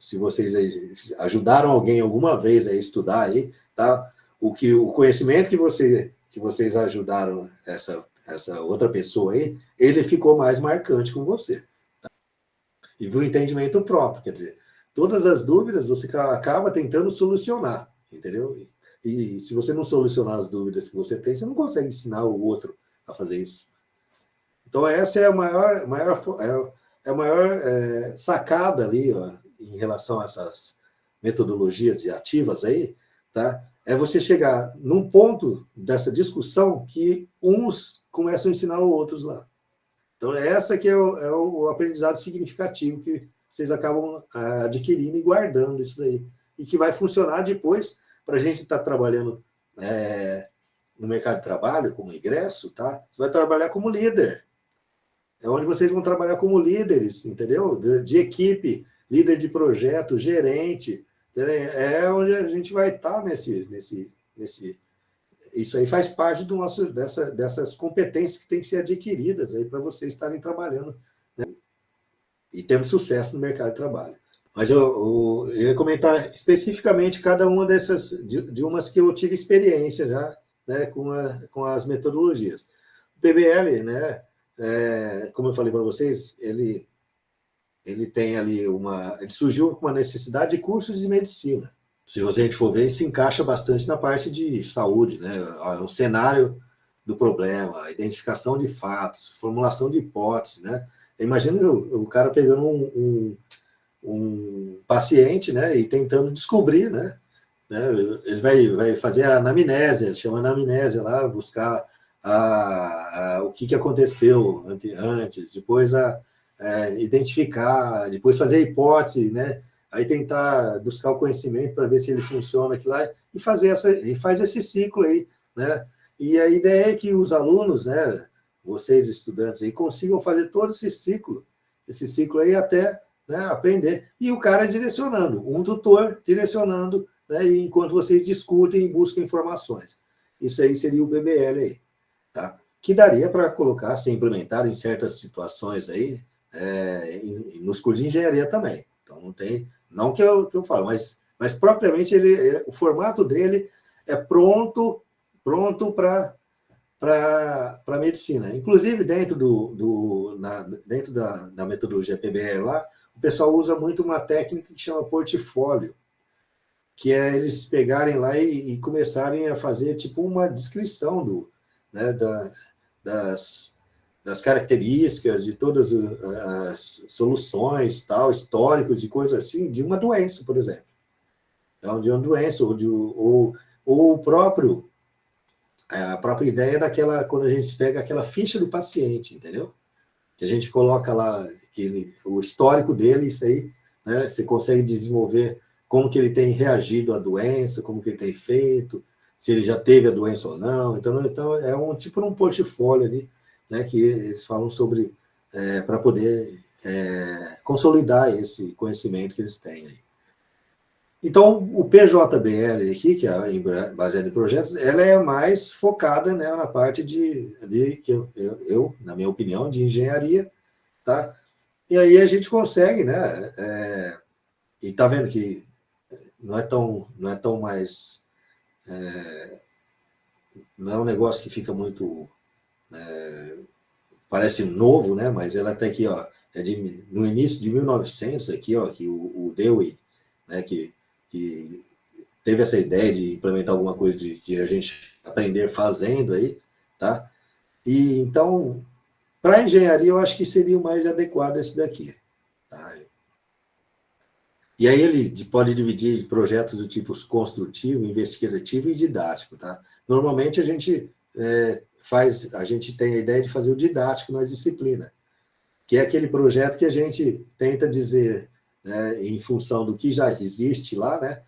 [SPEAKER 1] se vocês aí ajudaram alguém alguma vez a estudar aí, tá? O conhecimento que vocês ajudaram essa outra pessoa aí, ele ficou mais marcante com você. Tá? E viu o entendimento próprio, quer dizer, todas as dúvidas você acaba tentando solucionar, entendeu? E se você não solucionar as dúvidas que você tem, você não consegue ensinar o outro a fazer isso. Então, essa é a maior sacada ali, ó, em relação a essas metodologias de ativas aí, tá? É você chegar num ponto dessa discussão que uns começam a ensinar os outros lá. Então, essa que é o aprendizado significativo que vocês acabam adquirindo e guardando isso daí. E que vai funcionar depois para a gente estar trabalhando no mercado de trabalho, como ingresso, tá? Você vai trabalhar como líder. É onde vocês vão trabalhar como líderes, entendeu? De equipe, líder de projeto, gerente. É onde a gente vai estar nesse. Isso aí faz parte dessas competências que têm que ser adquiridas aí para vocês estarem trabalhando, né? E temos sucesso no mercado de trabalho. Mas eu ia comentar especificamente cada uma dessas, de umas que eu tive experiência já, né, com as metodologias. O PBL, né, como eu falei para vocês, ele tem ali ele surgiu com uma necessidade de cursos de medicina, se a gente for ver, se encaixa bastante na parte de saúde, né? O cenário do problema, a identificação de fatos, formulação de hipóteses, né? Imagina o cara pegando um paciente, né, e tentando descobrir, né? Ele vai fazer a anamnese, ele chama anamnese lá, buscar o que aconteceu antes, depois identificar, depois fazer a hipótese, né? Aí tentar buscar o conhecimento para ver se ele funciona aqui lá e faz esse ciclo aí, né? E a ideia é que os alunos, né, vocês estudantes aí, consigam fazer todo esse ciclo aí até, né, aprender. E o cara direcionando, um tutor direcionando, né, enquanto vocês discutem e buscam informações. Isso aí seria o PBL aí, tá? Que daria para colocar, se implementar em certas situações aí, nos cursos de engenharia também. Então, não que eu falo, mas propriamente o formato dele é pronto para a medicina. Inclusive, dentro da metodologia PBL lá, o pessoal usa muito uma técnica que chama portfólio, que é eles pegarem lá e começarem a fazer tipo uma descrição né, das características de todas as soluções, tal, históricos e coisas assim, de uma doença, por exemplo. Então, de uma doença, ou o próprio, a própria ideia daquela, quando a gente pega aquela ficha do paciente, entendeu? Que a gente coloca lá o histórico dele, isso aí, né? Você consegue desenvolver como que ele tem reagido à doença, como que ele tem feito, se ele já teve a doença ou não. Então é um tipo um portfólio ali, né? Que eles falam sobre para poder consolidar esse conhecimento que eles têm aí. Então, o PJBL aqui, que é baseado em projetos, ela é mais focada, né, na parte que eu, na minha opinião, de engenharia, tá? E aí a gente consegue, né? E tá vendo que não é tão mais, não é um negócio que fica muito, parece novo, né? Mas ela está aqui, ó, no início de 1900 aqui, ó, que o Dewey, né? Que teve essa ideia de implementar alguma coisa de a gente aprender fazendo aí, tá? E então, para engenharia, eu acho que seria o mais adequado esse daqui, tá? E aí ele pode dividir projetos do tipo construtivo, investigativo e didático, tá? Normalmente a gente tem a ideia de fazer o didático nas disciplinas, que é aquele projeto que a gente tenta dizer, né, em função do que já existe lá, né,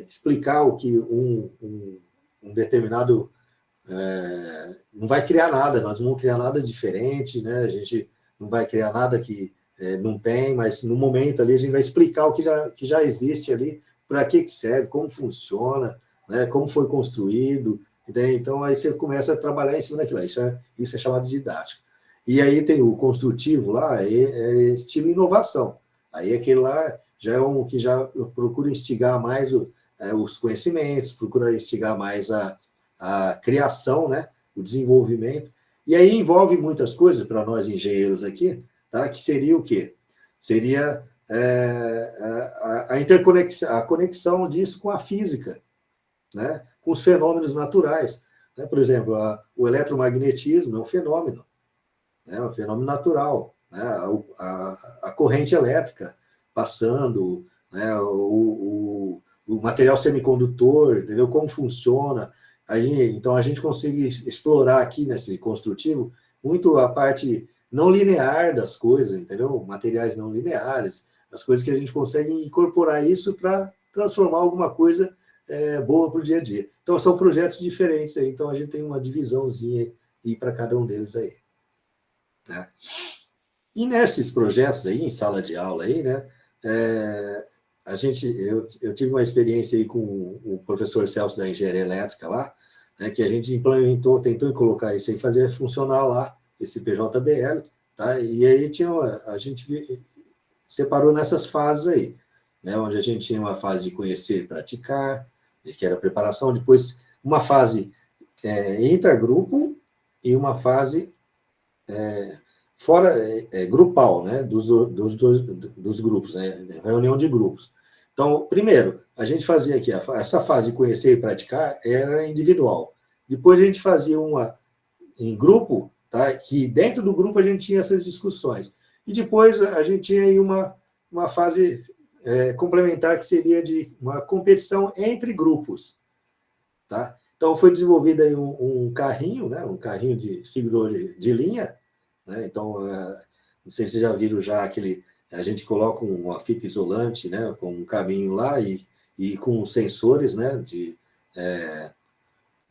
[SPEAKER 1] explicar o que um determinado não vai criar nada, nós não vamos criar nada diferente, né? A gente não vai criar nada que não tem, mas no momento ali a gente vai explicar o que já existe ali, para que serve, como funciona, né? Como foi construído, né? Então aí você começa a trabalhar em cima daquilo, isso é chamado de didático. E aí tem o construtivo lá, é estilo inovação. Aí aquele lá já é um que já procura instigar mais os conhecimentos, procura instigar mais a criação, né? O desenvolvimento. E aí envolve muitas coisas para nós engenheiros aqui, tá? Que seria o quê? Seria a interconexão, a conexão disso com a física, né? Com os fenômenos naturais. Né? Por exemplo, o eletromagnetismo é um fenômeno, né? Um fenômeno natural. Né? A corrente elétrica passando, né? O material semicondutor, entendeu? Como funciona. Então, a gente consegue explorar aqui nesse construtivo muito a parte não linear das coisas, entendeu? Materiais não lineares, as coisas que a gente consegue incorporar isso para transformar alguma coisa boa para o dia a dia. Então, são projetos diferentes aí, então a gente tem uma divisãozinha aí para cada um deles aí. Né? E nesses projetos aí, em sala de aula aí, né, eu tive uma experiência aí com o professor Celso da Engenharia Elétrica lá, né, que a gente tentou colocar isso aí, fazer funcionar lá, esse PJBL, tá? E aí a gente separou nessas fases aí, né, onde a gente tinha uma fase de conhecer e praticar, que era a preparação, depois uma fase intragrupo e uma fase fora grupal, né, dos grupos, né, reunião de grupos. Então, primeiro, a gente fazia aqui, essa fase de conhecer e praticar era individual. Depois a gente fazia uma em grupo, tá? Que dentro do grupo a gente tinha essas discussões. E depois a gente tinha aí uma fase complementar, que seria de uma competição entre grupos. Tá? Então, foi desenvolvido aí um carrinho, né? Um carrinho de seguidor de linha. Né? Então, não sei se vocês já viram já aquele... A gente coloca uma fita isolante, né? Com um caminho lá e com sensores, né? De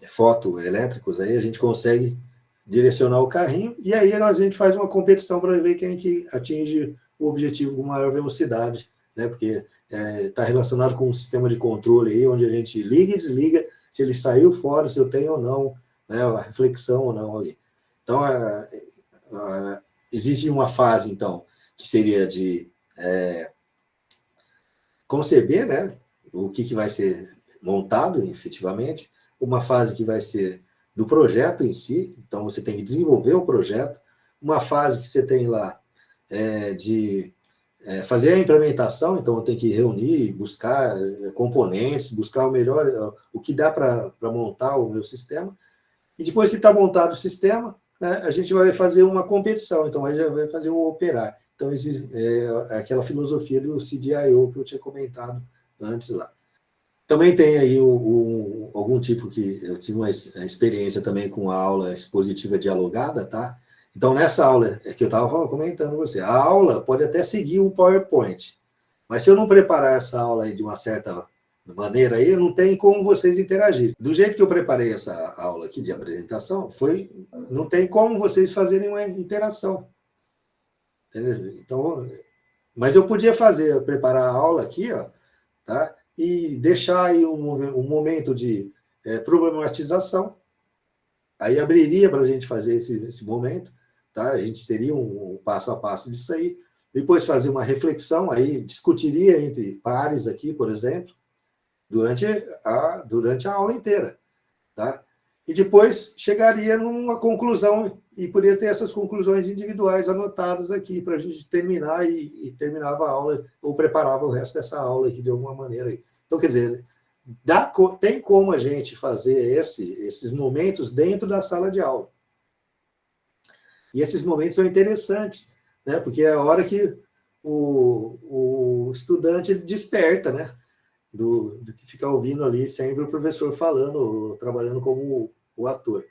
[SPEAKER 1] fotoelétricos, aí a gente consegue direcionar o carrinho, e aí a gente faz uma competição para ver quem que atinge o objetivo com maior velocidade, né? Porque está relacionado com um sistema de controle aí, onde a gente liga e desliga, se ele saiu fora, se eu tenho ou não, né? A reflexão ou não ali. Então, existe uma fase, então, que seria de conceber, né? O que vai ser montado, efetivamente, uma fase que vai ser do projeto em si, então você tem que desenvolver o projeto, uma fase que você tem lá de fazer a implementação, então eu tenho que reunir, buscar componentes, buscar o melhor, o que dá para montar o meu sistema, e depois que está montado o sistema, né, a gente vai fazer uma competição, então aí já vai fazer o operar. Então, aquela filosofia do CDIO que eu tinha comentado antes lá. Também tem aí algum tipo que eu tive uma experiência também com a aula expositiva dialogada, tá? Então, nessa aula que eu estava comentando com você, a aula pode até seguir um PowerPoint, mas se eu não preparar essa aula aí de uma certa maneira aí, não tem como vocês interagirem. Do jeito que eu preparei essa aula aqui de apresentação, não tem como vocês fazerem uma interação. Entendeu? Então, mas eu podia preparar a aula aqui, ó, tá? E deixar aí um momento de problematização, aí abriria para a gente fazer esse momento, tá? A gente teria um passo a passo disso aí, depois fazer uma reflexão, aí discutiria entre pares aqui, por exemplo, durante a aula inteira, tá? E depois chegaria numa conclusão, e poderia ter essas conclusões individuais anotadas aqui, para a gente terminar, e terminava a aula, ou preparava o resto dessa aula aqui de alguma maneira. Aí. Então, quer dizer, tem como a gente fazer esses momentos dentro da sala de aula. E esses momentos são interessantes, né? Porque é a hora que o estudante desperta, né? Do que ficar ouvindo ali sempre o professor falando, trabalhando como o ator.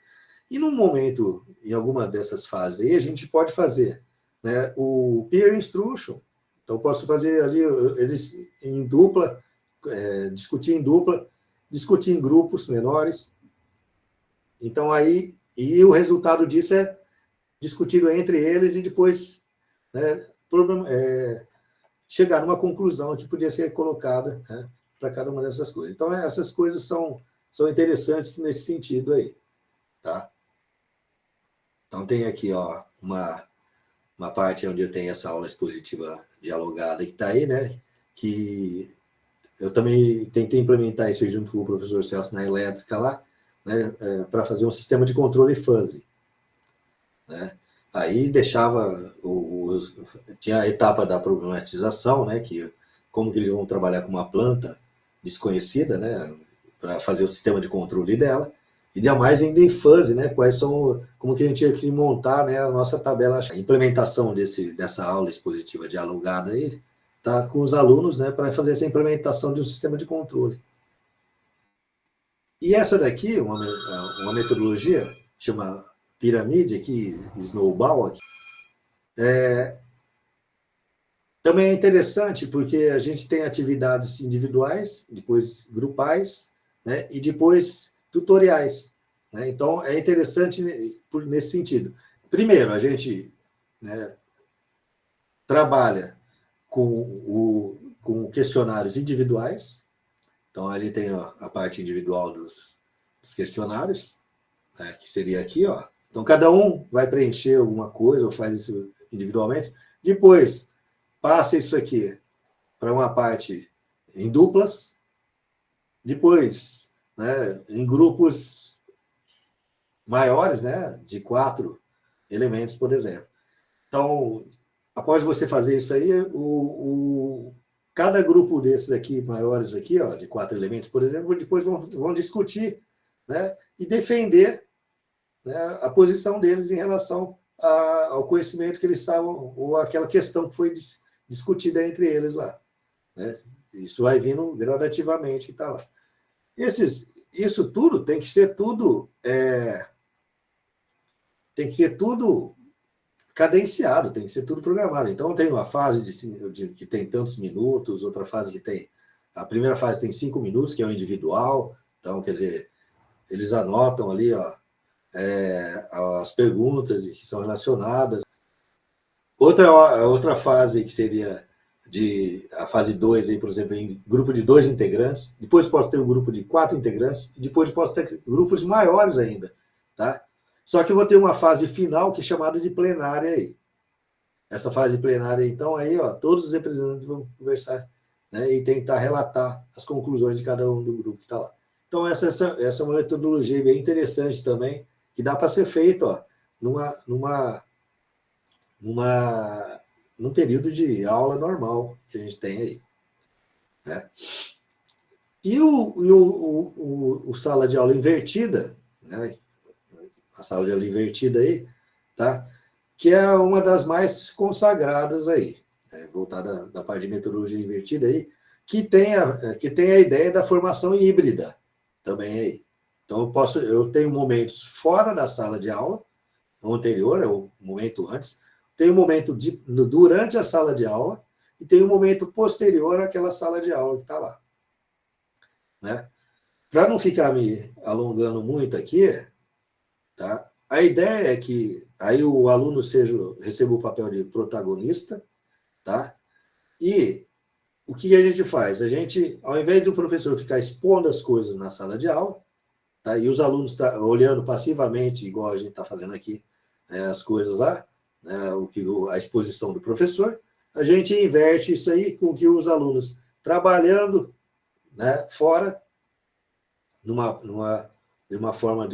[SPEAKER 1] E num momento, em alguma dessas fases aí, a gente pode fazer, né, o peer instruction. Então, posso fazer ali, eles em dupla, discutir em dupla, discutir em grupos menores. Então, aí, e o resultado disso é discutido entre eles e depois, né, chegar numa conclusão que podia ser colocada, né, para cada uma dessas coisas. Então, essas coisas são interessantes nesse sentido aí, tá? Então, tem aqui, ó, uma parte onde eu tenho essa aula expositiva dialogada que está aí, né, que eu também tentei implementar isso junto com o professor Celso na elétrica lá, né, para fazer um sistema de controle fuzzy, né? Aí deixava, tinha a etapa da problematização, né, que como que eles vão trabalhar com uma planta desconhecida, né, para fazer o sistema de controle dela, e demais ainda em fuzzy, né, como que a gente tinha que montar, né, a nossa tabela. A implementação dessa aula expositiva dialogada aí, tá com os alunos, né, para fazer essa implementação de um sistema de controle. E essa daqui, uma metodologia, chama pirâmide aqui, snowball aqui, também é interessante porque a gente tem atividades individuais, depois grupais, né, e depois tutoriais. Né? Então, é interessante nesse sentido. Primeiro, a gente, né, trabalha com questionários individuais. Então, ali tem a parte individual dos questionários, né, que seria aqui. Ó. Então, cada um vai preencher alguma coisa ou faz isso individualmente. Depois, passa isso aqui para uma parte em duplas, depois, né, em grupos maiores, né, de 4 elementos, por exemplo. Então, após você fazer isso aí, cada grupo desses aqui, maiores aqui, ó, de 4 elementos, por exemplo, depois vão discutir, né, e defender, né, a posição deles em relação ao conhecimento que eles estavam, ou aquela questão que foi discutida entre eles lá. Né? Isso vai vindo gradativamente, que está lá. Isso tudo tem que ser tudo cadenciado, tem que ser tudo programado. Então, tem uma fase que tem tantos minutos, outra fase que tem... A primeira fase tem 5 minutos, que é o individual. Então, quer dizer, eles anotam ali, ó, as perguntas que são relacionadas. Outra fase que seria a fase 2, aí, por exemplo, em grupo de 2 integrantes. Depois posso ter um grupo de 4 integrantes. E depois posso ter grupos maiores ainda, tá? Só que eu vou ter uma fase final que é chamada de plenária aí. Essa fase plenária, então, aí, ó, todos os representantes vão conversar, né, e tentar relatar as conclusões de cada um do grupo que está lá. Então, essa é uma metodologia bem interessante também, que dá para ser feita, ó, num período de aula normal que a gente tem aí. Né? E o sala de aula invertida, né? A sala de aula invertida aí, tá? Que é uma das mais consagradas aí, né? Voltada da parte de metodologia invertida aí, que tem a ideia da formação híbrida também aí. Então, eu tenho momentos fora da sala de aula, o anterior, é o momento antes, tem um momento durante a sala de aula e tem um momento posterior àquela sala de aula que está lá. Né? Para não ficar me alongando muito aqui, tá? A ideia é que aí o aluno receba o papel de protagonista, tá? E o que a gente faz? A gente, ao invés do professor ficar expondo as coisas na sala de aula, tá? E os alunos olhando passivamente, igual a gente está fazendo aqui, né, as coisas lá, né, a exposição do professor, a gente inverte isso aí com que os alunos trabalhando, né, fora, numa forma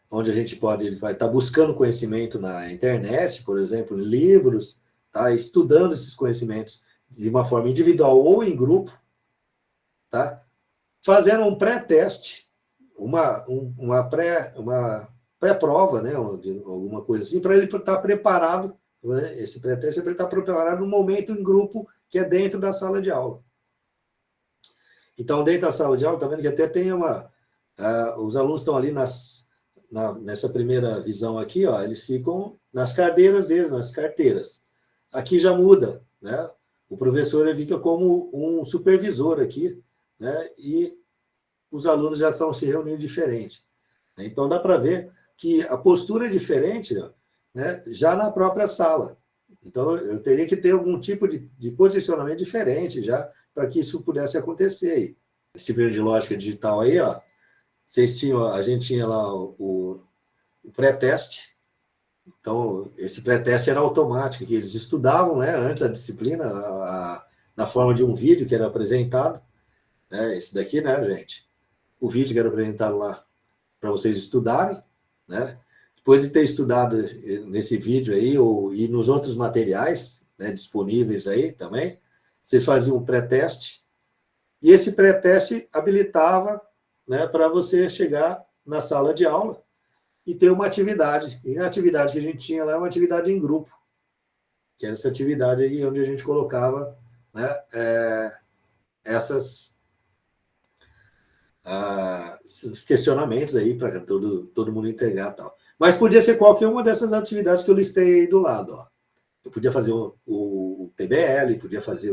[SPEAKER 1] onde a gente vai estar buscando conhecimento na internet, por exemplo, em livros, tá? Estudando esses conhecimentos de uma forma individual ou em grupo, tá? Fazendo um pré-teste, uma pré-prova, né? Alguma coisa assim, para ele estar preparado, né? Esse pré-teste é para ele estar preparado no momento em grupo que é dentro da sala de aula. Então, dentro da sala de aula, está vendo que até tem os alunos estão ali nessa primeira visão aqui, ó, eles ficam nas cadeiras deles, nas carteiras. Aqui já muda, né? O professor ele fica como um supervisor aqui, né? E os alunos já estão se reunindo diferente. Então, dá para ver que a postura é diferente, né? Já na própria sala. Então, eu teria que ter algum tipo de posicionamento diferente já para que isso pudesse acontecer aí. Disciplina de lógica digital aí, ó, a gente tinha lá o pré-teste. Então, esse pré-teste era automático, que eles estudavam, né, antes a disciplina, na forma de um vídeo que era apresentado. Né, esse daqui, né, gente? O vídeo que era apresentado lá para vocês estudarem, né? Depois de ter estudado nesse vídeo aí, e nos outros materiais, né, disponíveis aí também, vocês faziam um pré-teste, e esse pré-teste habilitava, né, para você chegar na sala de aula e ter uma atividade. E a atividade que a gente tinha lá é uma atividade em grupo, que era essa atividade aí onde a gente colocava, né, esses questionamentos aí para todo mundo entregar e tal. Mas podia ser qualquer uma dessas atividades que eu listei aí do lado, ó. Eu podia fazer o PBL, podia fazer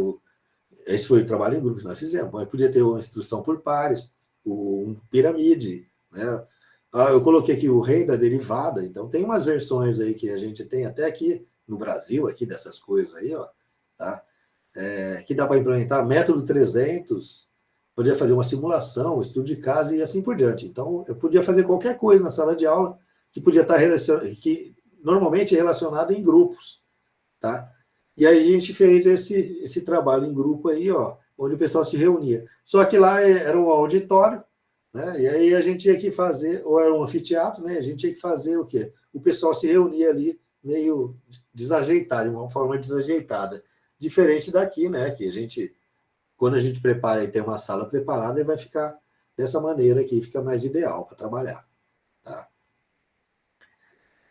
[SPEAKER 1] esse foi o trabalho em grupo que nós fizemos, mas podia ter uma instrução por pares, um piramide, né? Eu coloquei aqui o rei da derivada, então tem umas versões aí que a gente tem até aqui no Brasil, aqui dessas coisas aí, ó, tá? Que dá para implementar método 300, podia fazer uma simulação, um estudo de caso e assim por diante. Então, eu podia fazer qualquer coisa na sala de aula que podia estar que normalmente é relacionado em grupos, tá? E aí a gente fez esse trabalho em grupo aí, ó, onde o pessoal se reunia. Só que lá era um auditório, né? E aí a gente tinha que fazer, ou era um anfiteatro, né? A gente tinha que fazer o quê? O pessoal se reunia ali meio desajeitado, de uma forma desajeitada. diferente daqui, né? Que a gente, quando a gente prepara e tem uma sala preparada, ele vai ficar dessa maneira aqui, fica mais ideal para trabalhar. Tá?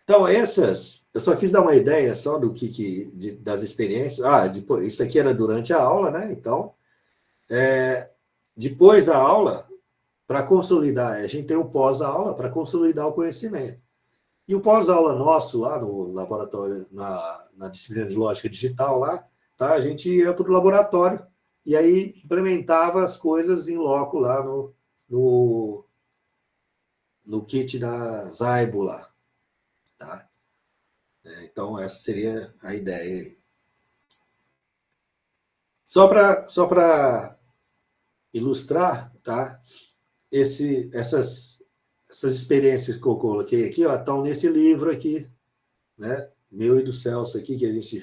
[SPEAKER 1] Então, eu só quis dar uma ideia só do das experiências. Depois, isso aqui era durante a aula, né? Então, depois da aula, para consolidar, a gente tem o pós-aula para consolidar o conhecimento. E o pós-aula nosso lá no laboratório, na disciplina de lógica digital lá, tá? A gente ia para o laboratório e aí implementava as coisas em loco lá no kit da Zybo lá, tá? Então, essa seria a ideia aí. Só para ilustrar, tá? Essas experiências que eu coloquei aqui, ó, estão nesse livro aqui, né? Meu e do Celso aqui, que a gente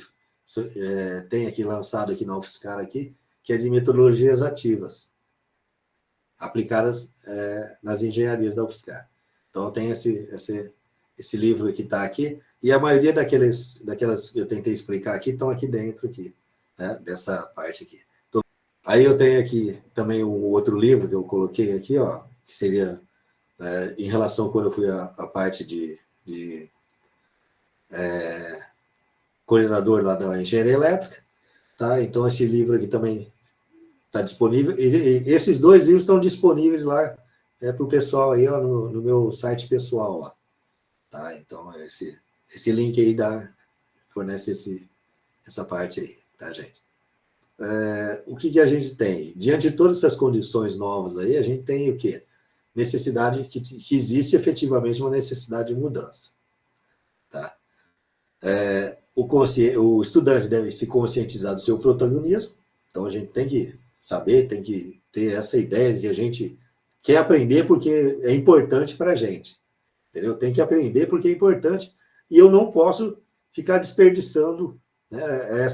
[SPEAKER 1] tem aqui lançado aqui na UFSCar aqui, que é de metodologias ativas, aplicadas nas engenharias da UFSCar. Então, tem esse livro que está aqui, e a maioria daquelas que eu tentei explicar aqui estão aqui dentro, aqui, né, dessa parte aqui. Então, aí eu tenho aqui também um outro livro que eu coloquei aqui, ó, que seria em relação quando eu fui a parte de coordenador lá da engenharia elétrica, tá? Então, esse livro aqui também está disponível. E esses dois livros estão disponíveis lá para o pessoal aí, ó, no meu site pessoal lá. Tá? Então, esse link aí fornece essa parte aí, tá, gente? O que a gente tem? Diante de todas essas condições novas aí, a gente tem o quê? Necessidade, que existe efetivamente uma necessidade de mudança. Tá? O estudante deve se conscientizar do seu protagonismo, então a gente tem que saber, tem que ter essa ideia de que a gente quer aprender porque é importante para a gente, entendeu? Tem que aprender porque é importante e eu não posso ficar desperdiçando, né,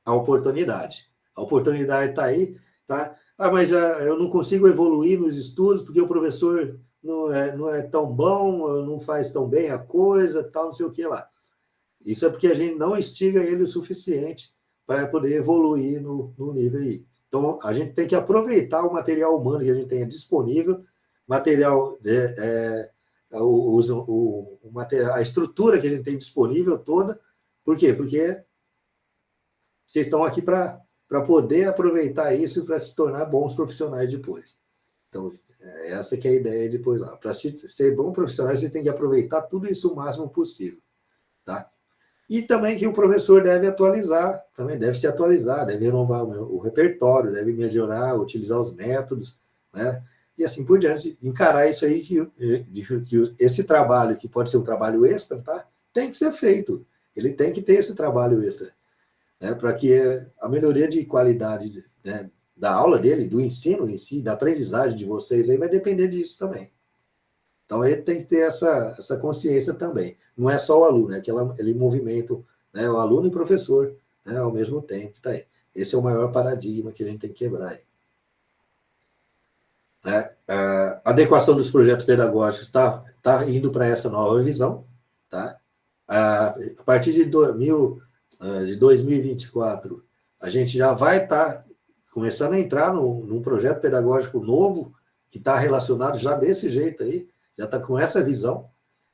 [SPEAKER 1] a oportunidade. A oportunidade está aí, tá? Mas eu não consigo evoluir nos estudos porque o professor não é tão bom, não faz tão bem a coisa, tal, não sei o que lá. Isso é porque a gente não instiga ele o suficiente para poder evoluir no nível aí. Então, a gente tem que aproveitar o material humano que a gente tenha disponível, material, material, a estrutura que a gente tem disponível toda. Por quê? Porque vocês estão aqui para poder aproveitar isso para se tornar bons profissionais depois. Então, essa que é a ideia depois lá. Para ser bom profissional, você tem que aproveitar tudo isso o máximo possível. Tá? E também que o professor deve atualizar, também deve se atualizar, deve renovar o repertório, deve melhorar, utilizar os métodos, né? E assim por diante, encarar isso aí, que esse trabalho, que pode ser um trabalho extra, tá? Tem que ser feito. Ele tem que ter esse trabalho extra, né? Para que a melhoria de qualidade, né, da aula dele, do ensino em si, da aprendizagem de vocês, aí vai depender disso também. Então, ele tem que ter essa consciência também. Não é só o aluno, é aquele movimento, né, o aluno e o professor, né, ao mesmo tempo. Tá aí. Esse é o maior paradigma que a gente tem que quebrar aí. Né? A adequação dos projetos pedagógicos está indo para essa nova visão. Tá? A partir de 2024, a gente já vai estar começando a entrar num projeto pedagógico novo, que está relacionado já desse jeito aí, já está com essa visão,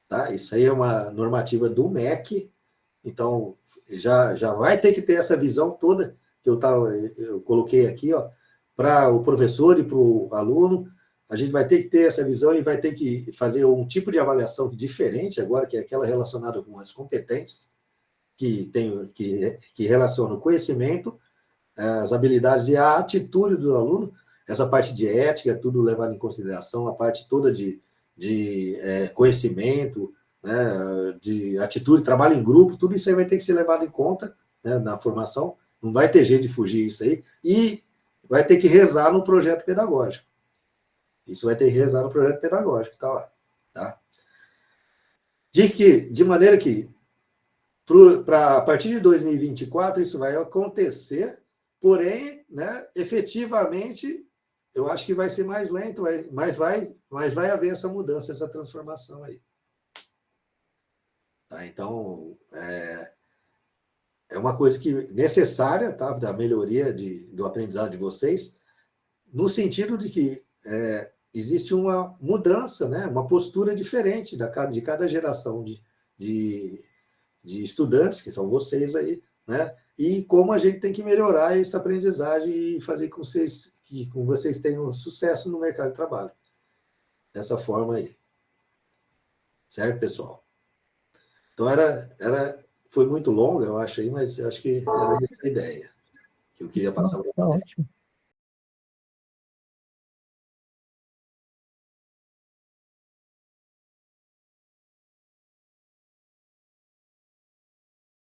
[SPEAKER 1] tá? Isso aí é uma normativa do MEC, então já vai ter que ter essa visão toda que eu coloquei aqui, ó, para o professor e para o aluno. A gente vai ter que ter essa visão e vai ter que fazer um tipo de avaliação diferente agora, que é aquela relacionada com as competências, que relaciona o conhecimento, as habilidades e a atitude do aluno. Essa parte de ética, tudo levado em consideração, a parte toda de conhecimento, né, de atitude, trabalho em grupo, tudo isso aí vai ter que ser levado em conta, né, na formação. Não vai ter jeito de fugir isso aí. E vai ter que rezar no projeto pedagógico. Isso vai ter que rezar no projeto pedagógico, tá lá. Tá? De maneira que, a partir de 2024, isso vai acontecer, porém, né, efetivamente, eu acho que vai ser mais lento, mas vai haver essa mudança, essa transformação aí. Tá? Então, é uma coisa que necessária, tá, da melhoria do aprendizado de vocês, no sentido de que existe uma mudança, né, uma postura diferente de cada geração de, de estudantes, que são vocês aí, né, e como a gente tem que melhorar essa aprendizagem e fazer com que vocês tenham sucesso no mercado de trabalho. Dessa forma aí. Certo, pessoal? Então, foi muito longa, eu acho, aí, mas eu acho que era essa a ideia que eu queria passar para
[SPEAKER 2] Tá
[SPEAKER 1] vocês.
[SPEAKER 2] ótimo.